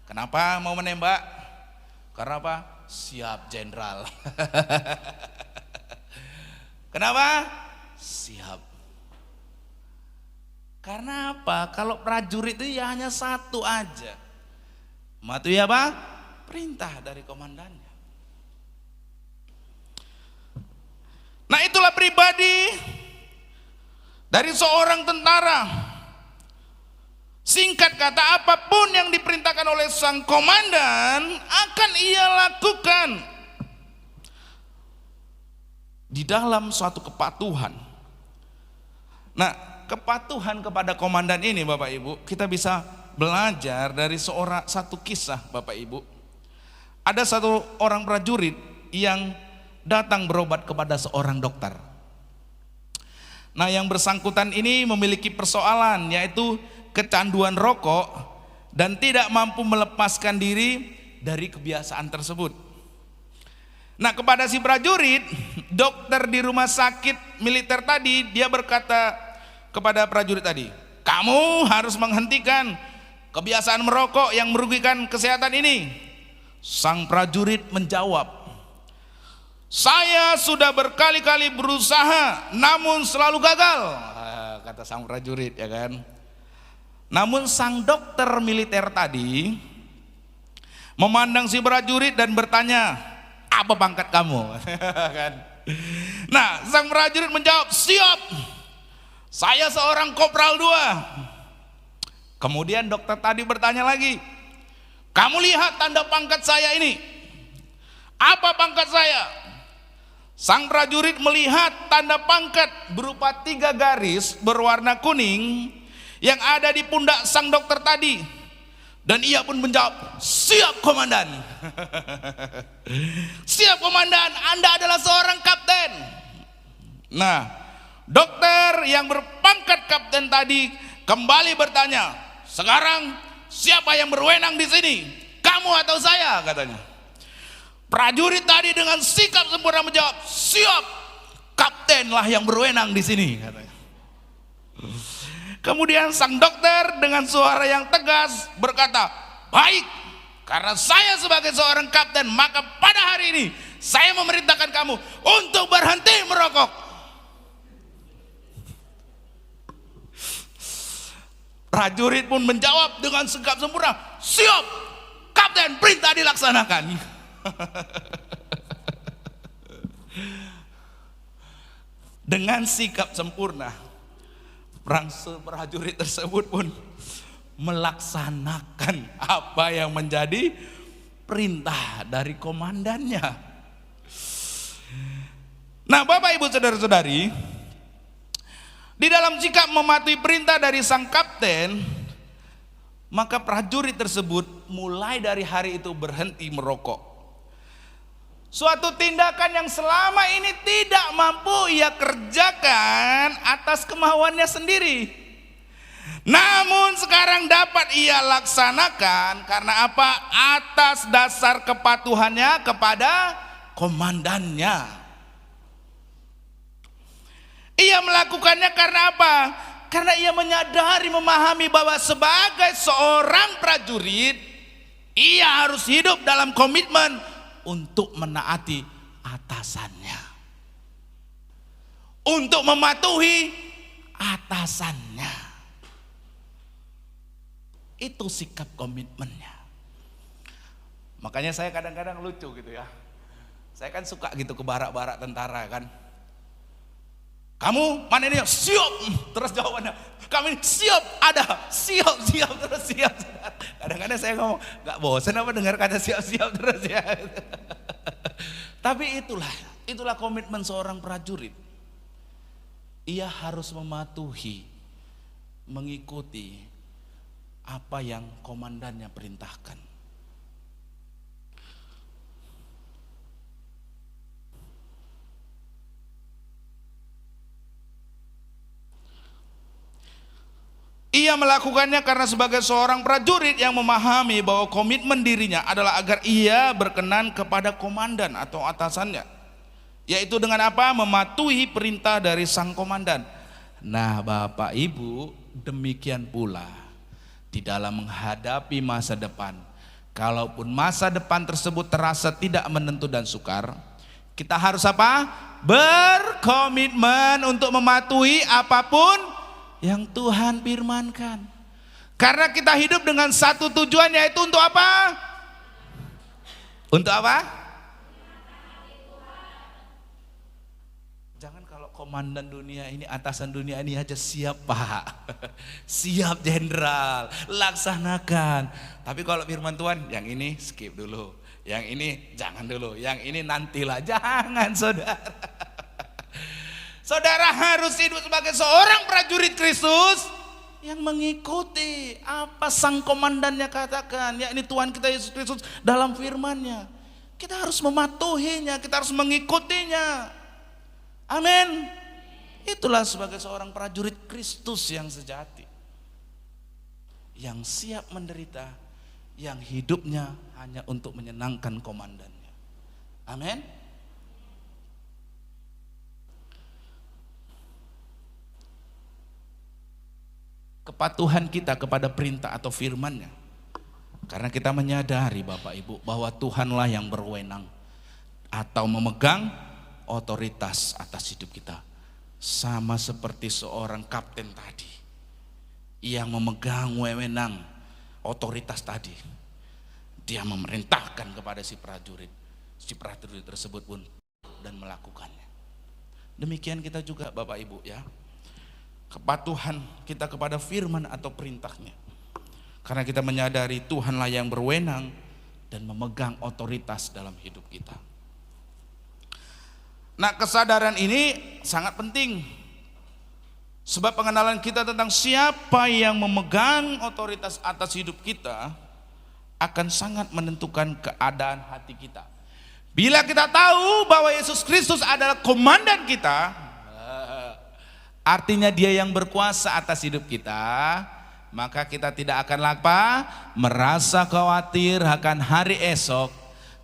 Kenapa mau menembak? Karena apa? Siap jenderal. Kenapa? Siap. Karena apa? Kalau prajurit itu ya hanya satu aja. Mematuhi apa? Perintah dari komandannya. Nah, itulah pribadi dari seorang tentara. Singkat kata, apapun yang diperintahkan oleh sang komandan akan ia lakukan di dalam suatu kepatuhan. Nah, kepatuhan kepada komandan ini Bapak Ibu, kita bisa belajar dari satu kisah Bapak Ibu. Ada satu orang prajurit yang datang berobat kepada seorang dokter. Nah, yang bersangkutan ini memiliki persoalan, yaitu kecanduan rokok dan tidak mampu melepaskan diri dari kebiasaan tersebut. Nah, kepada si prajurit, dokter di rumah sakit militer tadi, dia berkata kepada prajurit tadi, kamu harus menghentikan kebiasaan merokok yang merugikan kesehatan ini. Sang prajurit menjawab, saya sudah berkali-kali berusaha namun selalu gagal. Kata sang prajurit, ya kan. Namun sang dokter militer tadi memandang si prajurit dan bertanya, apa pangkat kamu? Kan? Nah, sang prajurit menjawab, siap, saya seorang kopral 2. Kemudian dokter tadi bertanya lagi, kamu lihat tanda pangkat saya ini, apa pangkat saya? Sang prajurit melihat tanda pangkat berupa 3 garis berwarna kuning yang ada di pundak sang dokter tadi, dan ia pun menjawab, siap komandan. Siap komandan, Anda adalah seorang kapten. Nah, dokter yang berpangkat kapten tadi kembali bertanya, sekarang siapa yang berwenang di sini, kamu atau saya? Katanya. Prajurit tadi dengan sikap sempurna menjawab, siap, kapten lah yang berwenang di sini, katanya. Kemudian sang dokter dengan suara yang tegas berkata, baik, karena saya sebagai seorang kapten, maka pada hari ini saya memerintahkan kamu untuk berhenti merokok. Prajurit pun menjawab dengan sikap sempurna, siap, kapten, perintah dilaksanakan. Dengan sikap sempurna, prajurit tersebut pun melaksanakan apa yang menjadi perintah dari komandannya. Nah, Bapak Ibu saudara-saudari, di dalam sikap mematuhi perintah dari sang kapten, maka prajurit tersebut mulai dari hari itu berhenti merokok. Suatu tindakan yang selama ini tidak mampu ia kerjakan atas kemauannya sendiri, namun sekarang dapat ia laksanakan karena apa? Atas dasar kepatuhannya kepada komandannya. Ia melakukannya karena apa? Karena ia menyadari, memahami bahwa sebagai seorang prajurit, ia harus hidup dalam komitmen untuk menaati atasannya, untuk mematuhi atasannya. Itu sikap komitmennya. Makanya saya kadang-kadang lucu gitu ya. Saya kan suka gitu ke barak-barak tentara kan. Kamu mana ini? Siap. Terus jawabannya, kami siap, ada, siap terus siap. Kadang-kadang saya ngomong, gak bosan apa dengar kata siap terus ya. Tapi itulah komitmen seorang prajurit. Ia harus mematuhi, mengikuti apa yang komandannya perintahkan. Ia melakukannya karena sebagai seorang prajurit yang memahami bahwa komitmen dirinya adalah agar ia berkenan kepada komandan atau atasannya, yaitu dengan apa? Mematuhi perintah dari sang komandan. Nah, Bapak Ibu, demikian pula di dalam menghadapi masa depan. Kalaupun masa depan tersebut terasa tidak menentu dan sukar, kita harus apa? Berkomitmen untuk mematuhi apapun yang Tuhan firmankan. Karena kita hidup dengan satu tujuan, yaitu untuk apa? Untuk apa? Jangan kalau komandan dunia ini, atasan dunia ini aja siap Pak, siap jenderal, laksanakan. Tapi kalau firman Tuhan, yang ini skip dulu, yang ini jangan dulu, yang ini nantilah. Jangan saudara. Saudara harus hidup sebagai seorang prajurit Kristus yang mengikuti apa sang komandannya katakan, yakni Tuhan kita Yesus Kristus dalam firman-Nya. Kita harus mematuhinya, kita harus mengikutinya. Amin. Itulah sebagai seorang prajurit Kristus yang sejati, yang siap menderita, yang hidupnya hanya untuk menyenangkan komandannya. Amin. Kepatuhan kita kepada perintah atau firman-Nya, karena kita menyadari Bapak Ibu bahwa Tuhanlah yang berwenang atau memegang otoritas atas hidup kita. Sama seperti seorang kapten tadi yang memegang wewenang otoritas tadi, dia memerintahkan kepada si prajurit tersebut pun dan melakukannya. Demikian kita juga Bapak Ibu ya, kepatuhan kita kepada firman atau perintahnya, karena kita menyadari Tuhanlah yang berwenang dan memegang otoritas dalam hidup kita. Nah, kesadaran ini sangat penting, sebab pengenalan kita tentang siapa yang memegang otoritas atas hidup kita akan sangat menentukan keadaan hati kita. Bila kita tahu bahwa Yesus Kristus adalah komandan kita, artinya Dia yang berkuasa atas hidup kita, maka kita tidak akan merasa khawatir akan hari esok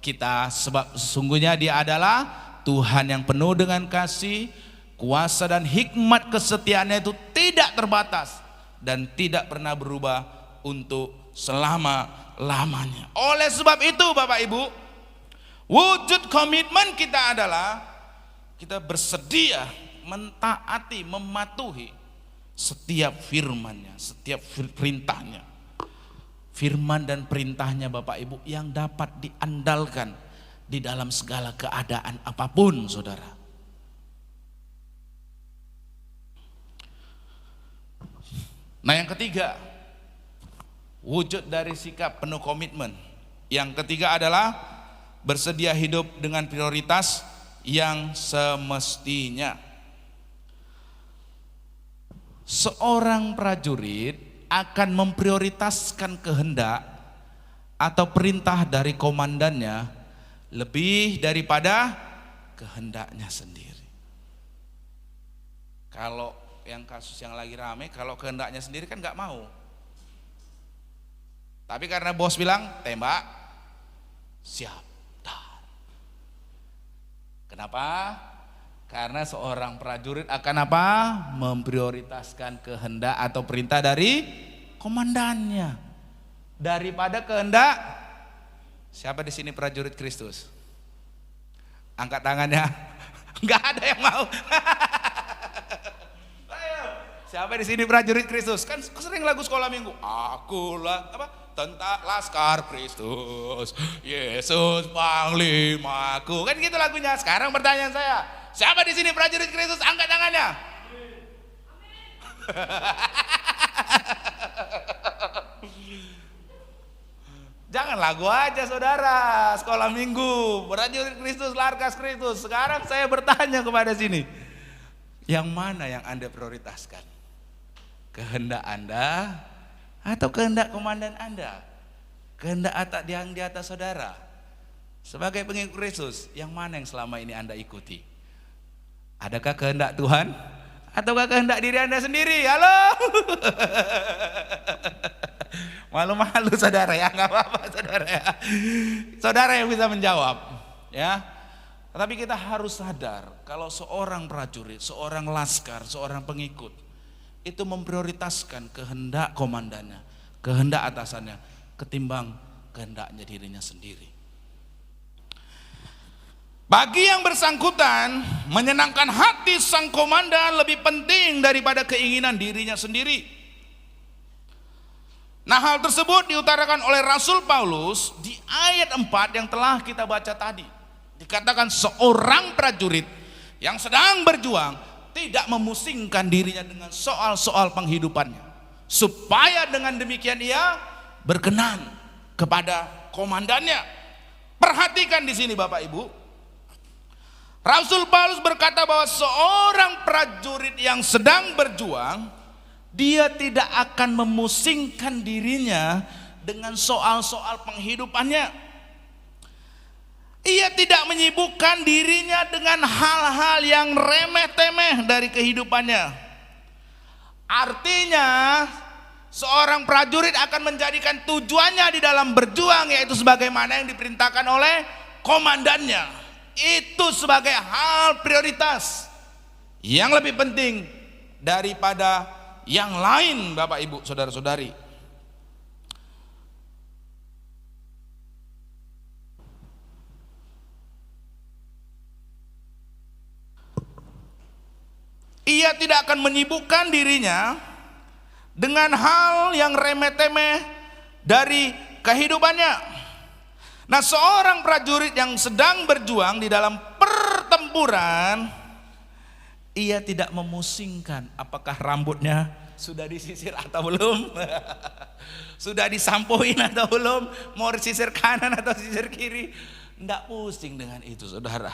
kita, sebab sesungguhnya Dia adalah Tuhan yang penuh dengan kasih, kuasa dan hikmat. Kesetiaannya itu tidak terbatas dan tidak pernah berubah untuk selama-lamanya. Oleh sebab itu Bapak Ibu, wujud komitmen kita adalah kita bersedia mentaati, mematuhi setiap firman-Nya, setiap perintahnya. Firman dan perintahnya Bapak Ibu yang dapat diandalkan di dalam segala keadaan apapun, saudara. Nah, yang ketiga, wujud dari sikap penuh komitmen. Yang ketiga adalah bersedia hidup dengan prioritas yang semestinya. Seorang prajurit akan memprioritaskan kehendak atau perintah dari komandannya lebih daripada kehendaknya sendiri. Kalau yang kasus yang lagi rame, kalau kehendaknya sendiri kan nggak mau. Tapi karena bos bilang tembak, siap. Dar. Kenapa? Karena seorang prajurit akan apa? Memprioritaskan kehendak atau perintah dari komandannya daripada kehendak. Siapa di sini prajurit Kristus? Angkat tangannya. Enggak ada yang mau. Ayo. Siapa di sini prajurit Kristus? Kan sering lagu sekolah minggu. Akulah apa? Tentara Laskar Kristus. Yesus Panglimaku. Kan gitu lagunya. Sekarang pertanyaan saya, siapa di sini prajurit Kristus? Angkat tangannya. Jangan lagu aja saudara, sekolah minggu, prajurit Kristus, Larkas Kristus. Sekarang saya bertanya kepada sini, yang mana yang Anda prioritaskan? Kehendak Anda atau kehendak komandan Anda? Kehendak yang di atas saudara? Sebagai pengikut Kristus, yang mana yang selama ini Anda ikuti? Adakah kehendak Tuhan ataukah kehendak diri Anda sendiri? Halo? Malu-malu saudara ya, nggak apa-apa saudara ya. Saudara yang bisa menjawab ya. Tapi kita harus sadar kalau seorang prajurit, seorang laskar, seorang pengikut itu memprioritaskan kehendak komandannya, kehendak atasannya, ketimbang kehendaknya dirinya sendiri. Bagi yang bersangkutan, menyenangkan hati sang komandan lebih penting daripada keinginan dirinya sendiri. Nah, hal tersebut diutarakan oleh Rasul Paulus di ayat 4 yang telah kita baca tadi. Dikatakan seorang prajurit yang sedang berjuang tidak memusingkan dirinya dengan soal-soal penghidupannya, supaya dengan demikian ia berkenan kepada komandannya. Perhatikan di sini Bapak Ibu, Rasul Paulus berkata bahwa seorang prajurit yang sedang berjuang, dia tidak akan memusingkan dirinya dengan soal-soal penghidupannya. Ia tidak menyibukkan dirinya dengan hal-hal yang remeh-temeh dari kehidupannya. Artinya, seorang prajurit akan menjadikan tujuannya di dalam berjuang, yaitu sebagaimana yang diperintahkan oleh komandannya. Itu sebagai hal prioritas yang lebih penting daripada yang lain, Bapak Ibu, saudara-saudari. Ia tidak akan menyibukkan dirinya dengan hal yang remeh-temeh dari kehidupannya. Nah, seorang prajurit yang sedang berjuang di dalam pertempuran, ia tidak memusingkan apakah rambutnya sudah disisir atau belum, sudah disampoin atau belum, mau sisir kanan atau sisir kiri. Tidak pusing dengan itu, saudara.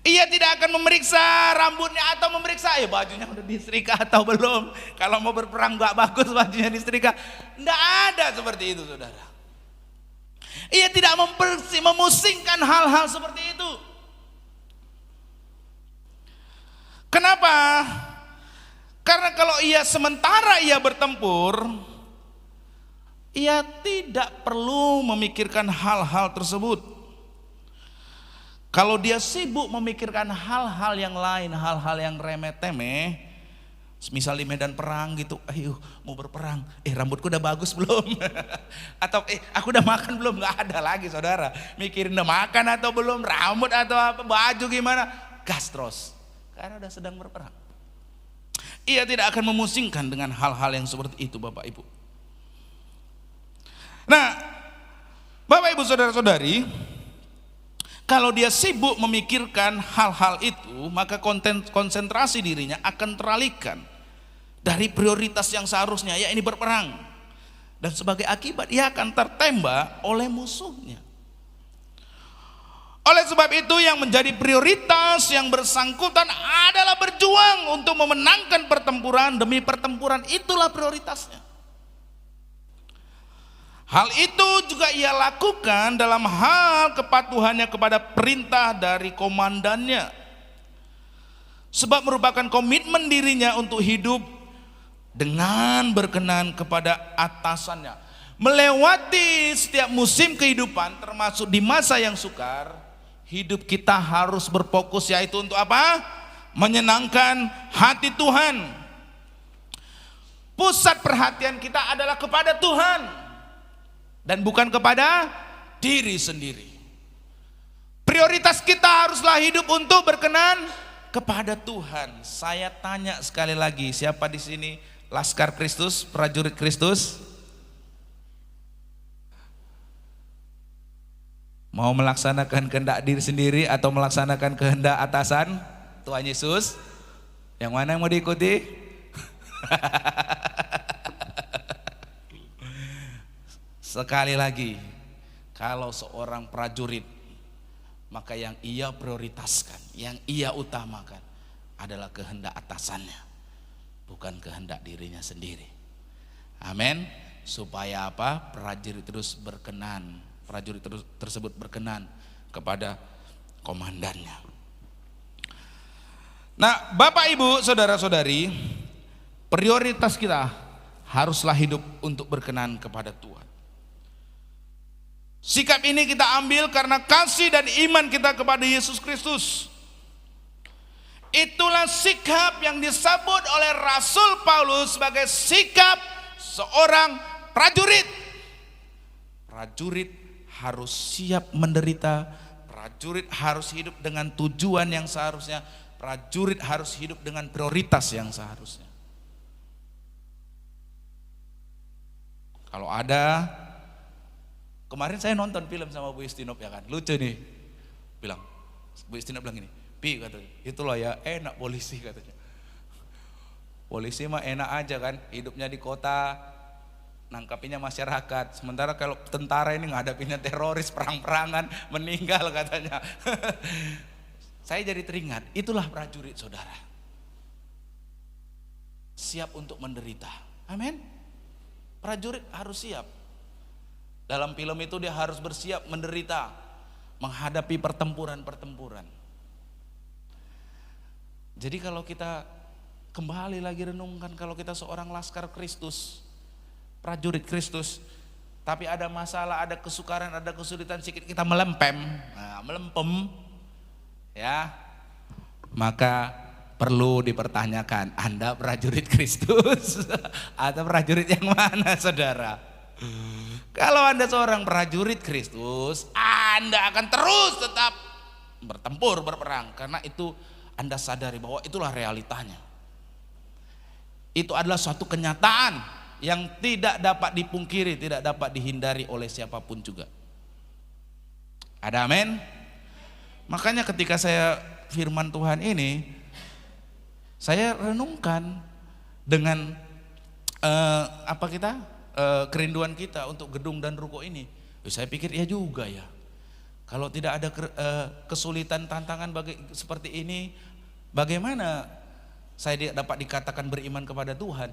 Ia tidak akan memeriksa rambutnya atau memeriksa bajunya udah disetrika atau belum. Kalau mau berperang gak bagus bajunya disetrika. Tidak ada seperti itu, saudara. Ia tidak memusingkan hal-hal seperti itu. Kenapa? Karena kalau sementara ia bertempur, ia tidak perlu memikirkan hal-hal tersebut. Kalau dia sibuk memikirkan hal-hal yang lain, hal-hal yang remeh-temeh, misal di medan perang gitu, ayo mau berperang, rambutku udah bagus belum? Atau aku udah makan belum? Gak ada lagi, saudara. Mikirin udah makan atau belum, rambut atau apa, baju gimana, gas terus. Karena udah sedang berperang. Ia tidak akan memusingkan dengan hal-hal yang seperti itu, Bapak Ibu. Nah, Bapak Ibu saudara-saudari, kalau dia sibuk memikirkan hal-hal itu, maka konsentrasi dirinya akan teralihkan dari prioritas yang seharusnya, yakni berperang. Dan sebagai akibat ia akan tertembak oleh musuhnya. Oleh sebab itu yang menjadi prioritas yang bersangkutan adalah berjuang untuk memenangkan pertempuran demi pertempuran, itulah prioritasnya. Hal itu juga ia lakukan dalam hal kepatuhannya kepada perintah dari komandannya. Sebab merupakan komitmen dirinya untuk hidup dengan berkenan kepada atasannya. Melewati setiap musim kehidupan, termasuk di masa yang sukar, hidup kita harus berfokus, yaitu untuk apa? Menyenangkan hati Tuhan. Pusat perhatian kita adalah kepada Tuhan dan bukan kepada diri sendiri. Prioritas kita haruslah hidup untuk berkenan kepada Tuhan. Saya tanya sekali lagi, siapa di sini Laskar Kristus, prajurit Kristus? Mau melaksanakan kehendak diri sendiri atau melaksanakan kehendak atasan Tuhan Yesus? Yang mana yang mau diikuti? Sekali lagi, kalau seorang prajurit, maka yang ia prioritaskan, yang ia utamakan adalah kehendak atasannya, bukan kehendak dirinya sendiri. Amin. Supaya apa? Prajurit terus berkenan, prajurit tersebut berkenan kepada komandannya. Nah, Bapak Ibu, saudara-saudari, prioritas kita haruslah hidup untuk berkenan kepada Tuhan. Sikap ini kita ambil karena kasih dan iman kita kepada Yesus Kristus. Itulah sikap yang disebut oleh Rasul Paulus sebagai sikap seorang prajurit. Prajurit harus siap menderita, prajurit harus hidup dengan tujuan yang seharusnya, prajurit harus hidup dengan prioritas yang seharusnya. Kalau ada, kemarin saya nonton film sama Bu Istinop ya kan, lucu nih, bilang, Bu Istinop bilang gini, Pi katanya, itulah ya enak polisi katanya. Polisi mah enak aja kan, hidupnya di kota, nangkapinya masyarakat. Sementara kalau tentara ini ngadapinnya teroris, perang-perangan, meninggal katanya. Saya jadi teringat, itulah prajurit saudara. Siap untuk menderita. Amin. Prajurit harus siap. Dalam film itu dia harus bersiap menderita, menghadapi pertempuran-pertempuran. Jadi kalau kita kembali lagi renungkan, kalau kita seorang laskar Kristus, prajurit Kristus, tapi ada masalah, ada kesukaran, ada kesulitan sedikit, kita melempem, melempem, ya, maka perlu dipertanyakan, Anda prajurit Kristus atau prajurit yang mana, saudara? Kalau Anda seorang prajurit Kristus, Anda akan terus tetap bertempur, berperang, karena itu Anda sadari bahwa itulah realitanya. Itu adalah suatu kenyataan yang tidak dapat dipungkiri, tidak dapat dihindari oleh siapapun juga. Ada amin? Makanya ketika saya firman Tuhan ini, saya renungkan dengan kerinduan kita untuk gedung dan ruko ini. Saya pikir ya juga ya. Kalau tidak ada kesulitan, tantangan seperti ini, bagaimana saya dapat dikatakan beriman kepada Tuhan?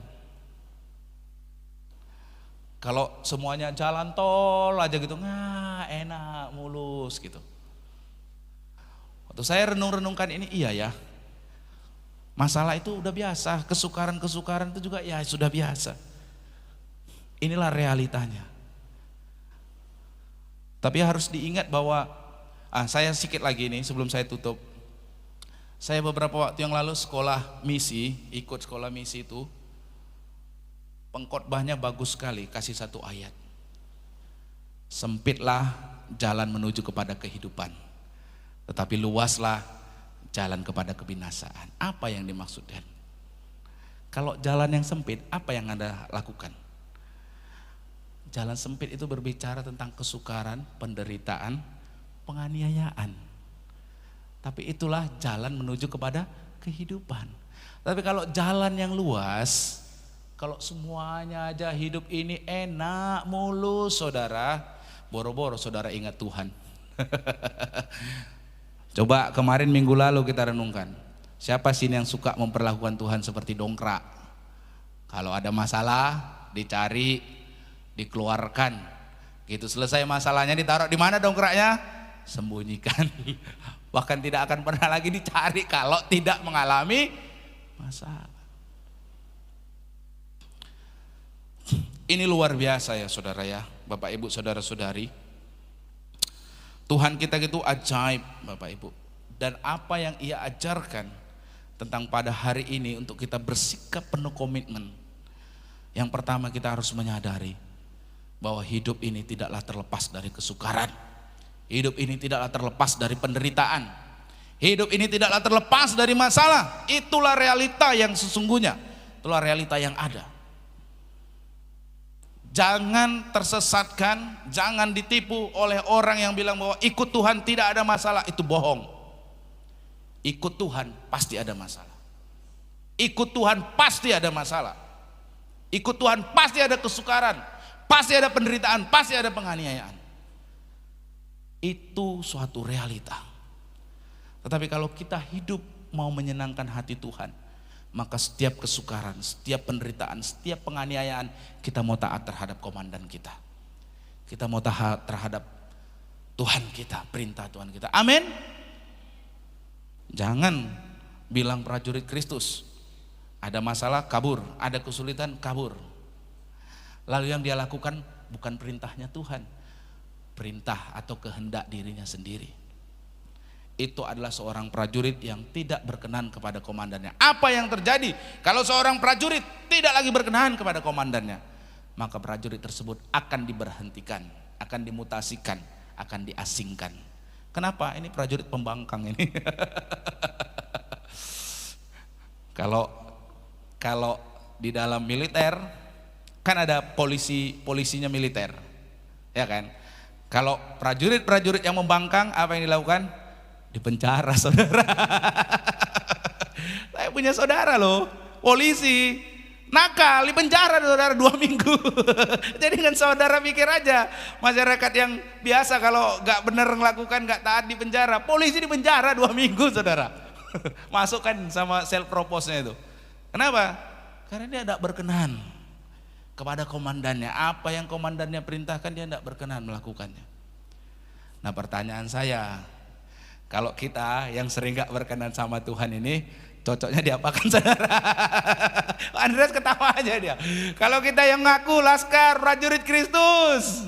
Kalau semuanya jalan tol aja gitu, enak, mulus gitu. Waktu saya renung-renungkan ini, iya ya, masalah itu udah biasa, kesukaran-kesukaran itu juga ya sudah biasa. Inilah realitanya. Tapi harus diingat bahwa, saya sedikit lagi nih sebelum saya tutup. Saya beberapa waktu yang lalu sekolah misi, ikut sekolah misi itu, pengkhotbahnya bagus sekali, kasih satu ayat. Sempitlah jalan menuju kepada kehidupan, tetapi luaslah jalan kepada kebinasaan. Apa yang dimaksudkan? Kalau jalan yang sempit, apa yang Anda lakukan? Jalan sempit itu berbicara tentang kesukaran, penderitaan, penganiayaan. Tapi itulah jalan menuju kepada kehidupan. Tapi kalau jalan yang luas, kalau semuanya aja hidup ini enak, mulus, saudara, boro-boro saudara ingat Tuhan. Coba kemarin minggu lalu kita renungkan, siapa sih yang suka memperlakukan Tuhan seperti dongkrak? Kalau ada masalah, dicari, dikeluarkan, gitu. Selesai masalahnya ditaruh di mana dongkraknya? Sembunyikan. Bahkan tidak akan pernah lagi dicari kalau tidak mengalami masalah. Ini luar biasa ya saudara ya, Bapak Ibu, saudara-saudari. Tuhan kita itu ajaib Bapak Ibu. Dan apa yang Ia ajarkan tentang pada hari ini untuk kita bersikap penuh komitmen. Yang pertama, kita harus menyadari bahwa hidup ini tidaklah terlepas dari kesukaran. Hidup ini tidaklah terlepas dari penderitaan. Hidup ini tidaklah terlepas dari masalah. Itulah realita yang sesungguhnya. Itulah realita yang ada. Jangan tersesatkan, jangan ditipu oleh orang yang bilang bahwa ikut Tuhan tidak ada masalah. Itu bohong. Ikut Tuhan pasti ada masalah. Ikut Tuhan pasti ada masalah. Ikut Tuhan pasti ada kesukaran, pasti ada penderitaan, pasti ada penganiayaan. Itu suatu realita. Tetapi kalau kita hidup mau menyenangkan hati Tuhan, maka setiap kesukaran, setiap penderitaan, setiap penganiayaan, kita mau taat terhadap komandan kita. Kita mau taat terhadap Tuhan kita, perintah Tuhan kita. Amin. Jangan bilang prajurit Kristus, ada masalah kabur, ada kesulitan kabur. Lalu yang dia lakukan bukan perintahnya Tuhan, perintah atau kehendak dirinya sendiri. itu adalah seorang prajurit yang tidak berkenan kepada komandannya. Apa yang terjadi kalau seorang prajurit tidak lagi berkenan kepada komandannya? Maka prajurit tersebut akan diberhentikan, akan dimutasikan, akan diasingkan. Kenapa? Ini prajurit pembangkang ini. Kalau di dalam militer kan ada polisinya militer, ya kan? Kalau prajurit yang membangkang, apa yang dilakukan? Dipenjara, saudara. Saya punya saudara loh, polisi, nakal, dipenjara saudara 2 minggu. Jadi dengan saudara pikir aja, masyarakat yang biasa kalau nggak benar melakukan, nggak taat di penjara, polisi di penjara 2 minggu saudara. Masukkan sama self propose-nya itu. Kenapa? Karena dia tidak berkenan kepada komandannya. Apa yang komandannya perintahkan dia tidak berkenan melakukannya. Nah, pertanyaan saya, kalau kita yang sering gak berkenan sama Tuhan ini, cocoknya diapakan saudara? Andreas ketawa aja dia. Kalau kita yang ngaku laskar prajurit Kristus,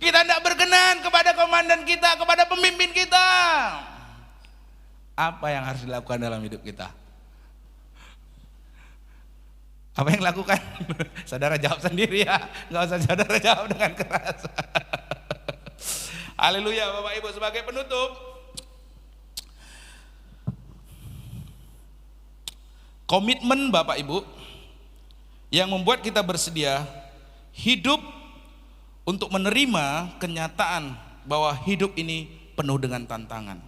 kita tidak berkenan kepada komandan kita, kepada pemimpin kita, apa yang harus dilakukan dalam hidup kita? Apa yang lakukan? Saudara jawab sendiri ya, nggak usah saudara jawab dengan keras. Haleluya Bapak Ibu. Sebagai penutup, komitmen Bapak Ibu yang membuat kita bersedia hidup untuk menerima kenyataan bahwa hidup ini penuh dengan tantangan.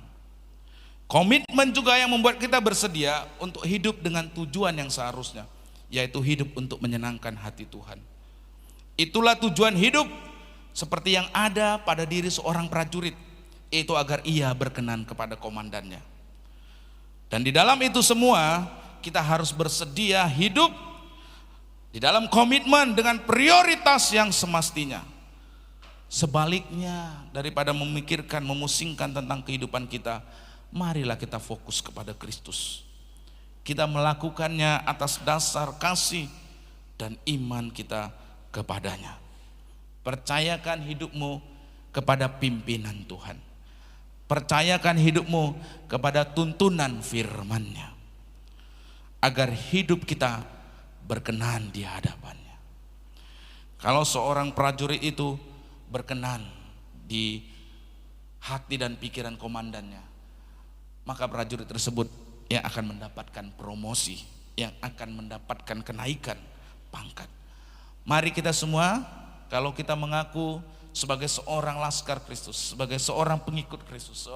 Komitmen juga yang membuat kita bersedia untuk hidup dengan tujuan yang seharusnya, yaitu hidup untuk menyenangkan hati Tuhan. Itulah tujuan hidup seperti yang ada pada diri seorang prajurit, yaitu agar ia berkenan kepada komandannya. Dan di dalam itu semua kita harus bersedia hidup di dalam komitmen dengan prioritas yang semestinya. Sebaliknya daripada memikirkan, memusingkan tentang kehidupan kita, marilah kita fokus kepada Kristus. Kita melakukannya atas dasar kasih dan iman kita kepadanya. Percayakan hidupmu kepada pimpinan Tuhan. Percayakan hidupmu kepada tuntunan firman-Nya, agar hidup kita berkenan di hadapannya. Kalau seorang prajurit itu berkenan di hati dan pikiran komandannya, maka prajurit tersebut yang akan mendapatkan promosi, yang akan mendapatkan kenaikan pangkat. Mari kita semua, kalau kita mengaku sebagai seorang laskar Kristus, sebagai seorang pengikut Kristus,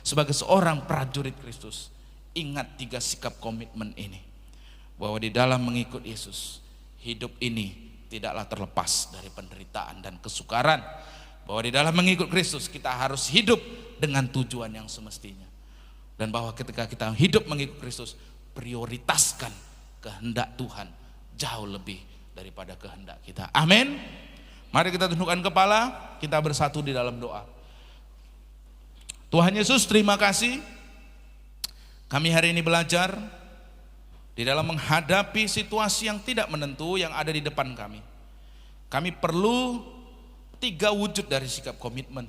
sebagai seorang prajurit Kristus, ingat 3 sikap komitmen ini, bahwa di dalam mengikut Yesus, hidup ini tidaklah terlepas dari penderitaan dan kesukaran. Bahwa di dalam mengikut Kristus kita harus hidup dengan tujuan yang semestinya. Dan bahwa ketika kita hidup mengikut Kristus, prioritaskan kehendak Tuhan jauh lebih daripada kehendak kita. Amin. Mari kita tundukkan kepala, kita bersatu di dalam doa. Tuhan Yesus, terima kasih. Kami hari ini belajar di dalam menghadapi situasi yang tidak menentu yang ada di depan kami. Kami perlu 3 wujud dari sikap komitmen,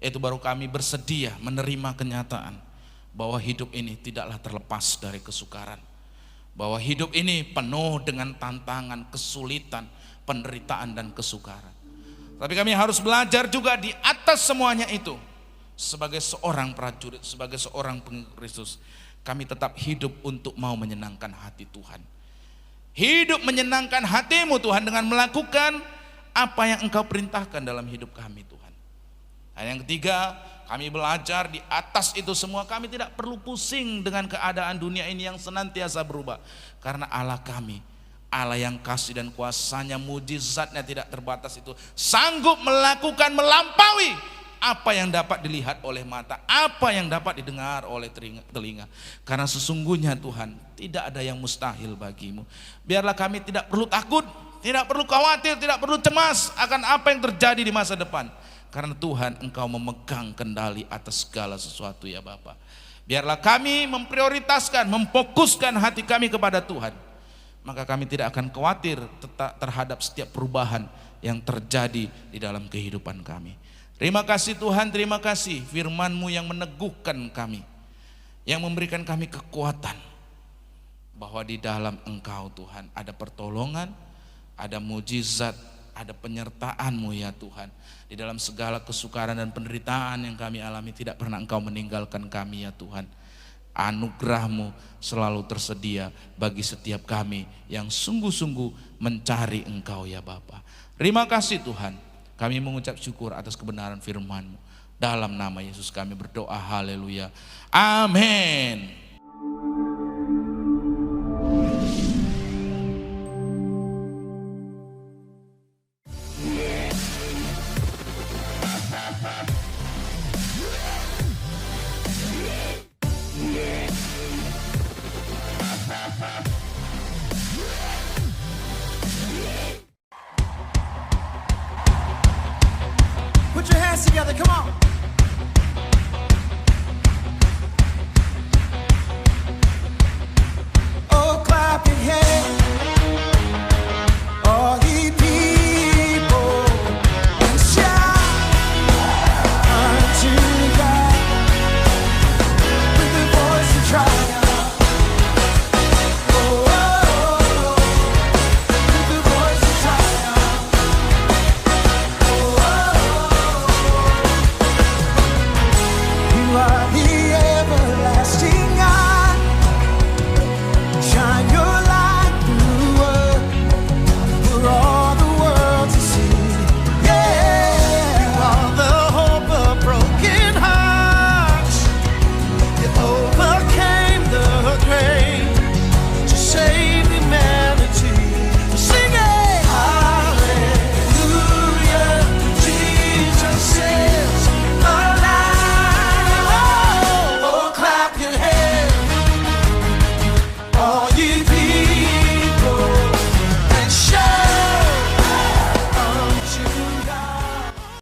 yaitu baru kami bersedia menerima kenyataan bahwa hidup ini tidaklah terlepas dari kesukaran, bahwa hidup ini penuh dengan tantangan, kesulitan, penderitaan dan kesukaran. Tapi kami harus belajar juga di atas semuanya itu, sebagai seorang prajurit, sebagai seorang pengikut Kristus, kami tetap hidup untuk mau menyenangkan hati Tuhan. Hidup menyenangkan hati-Mu Tuhan dengan melakukan apa yang Engkau perintahkan dalam hidup kami Tuhan. Dan yang ketiga, kami belajar di atas itu semua kami tidak perlu pusing dengan keadaan dunia ini yang senantiasa berubah. Karena Allah kami, Allah yang kasih dan kuasanya, mujizatnya tidak terbatas itu, sanggup melakukan, melampaui apa yang dapat dilihat oleh mata, apa yang dapat didengar oleh telinga. Karena sesungguhnya Tuhan, tidak ada yang mustahil bagimu. Biarlah kami tidak perlu takut, tidak perlu khawatir, tidak perlu cemas akan apa yang terjadi di masa depan. Karena Tuhan, Engkau memegang kendali atas segala sesuatu ya Bapa. Biarlah kami memprioritaskan, memfokuskan hati kami kepada Tuhan. Maka kami tidak akan khawatir terhadap setiap perubahan yang terjadi di dalam kehidupan kami. Terima kasih Tuhan, terima kasih firman-Mu yang meneguhkan kami, yang memberikan kami kekuatan bahwa di dalam Engkau Tuhan ada pertolongan, ada mujizat, ada penyertaan-Mu ya Tuhan. Di dalam segala kesukaran dan penderitaan yang kami alami, tidak pernah Engkau meninggalkan kami ya Tuhan. Anugerah-Mu selalu tersedia bagi setiap kami yang sungguh-sungguh mencari Engkau ya Bapa. Terima kasih Tuhan. Kami mengucap syukur atas kebenaran firman-Mu. Dalam nama Yesus kami berdoa, haleluya. Amin.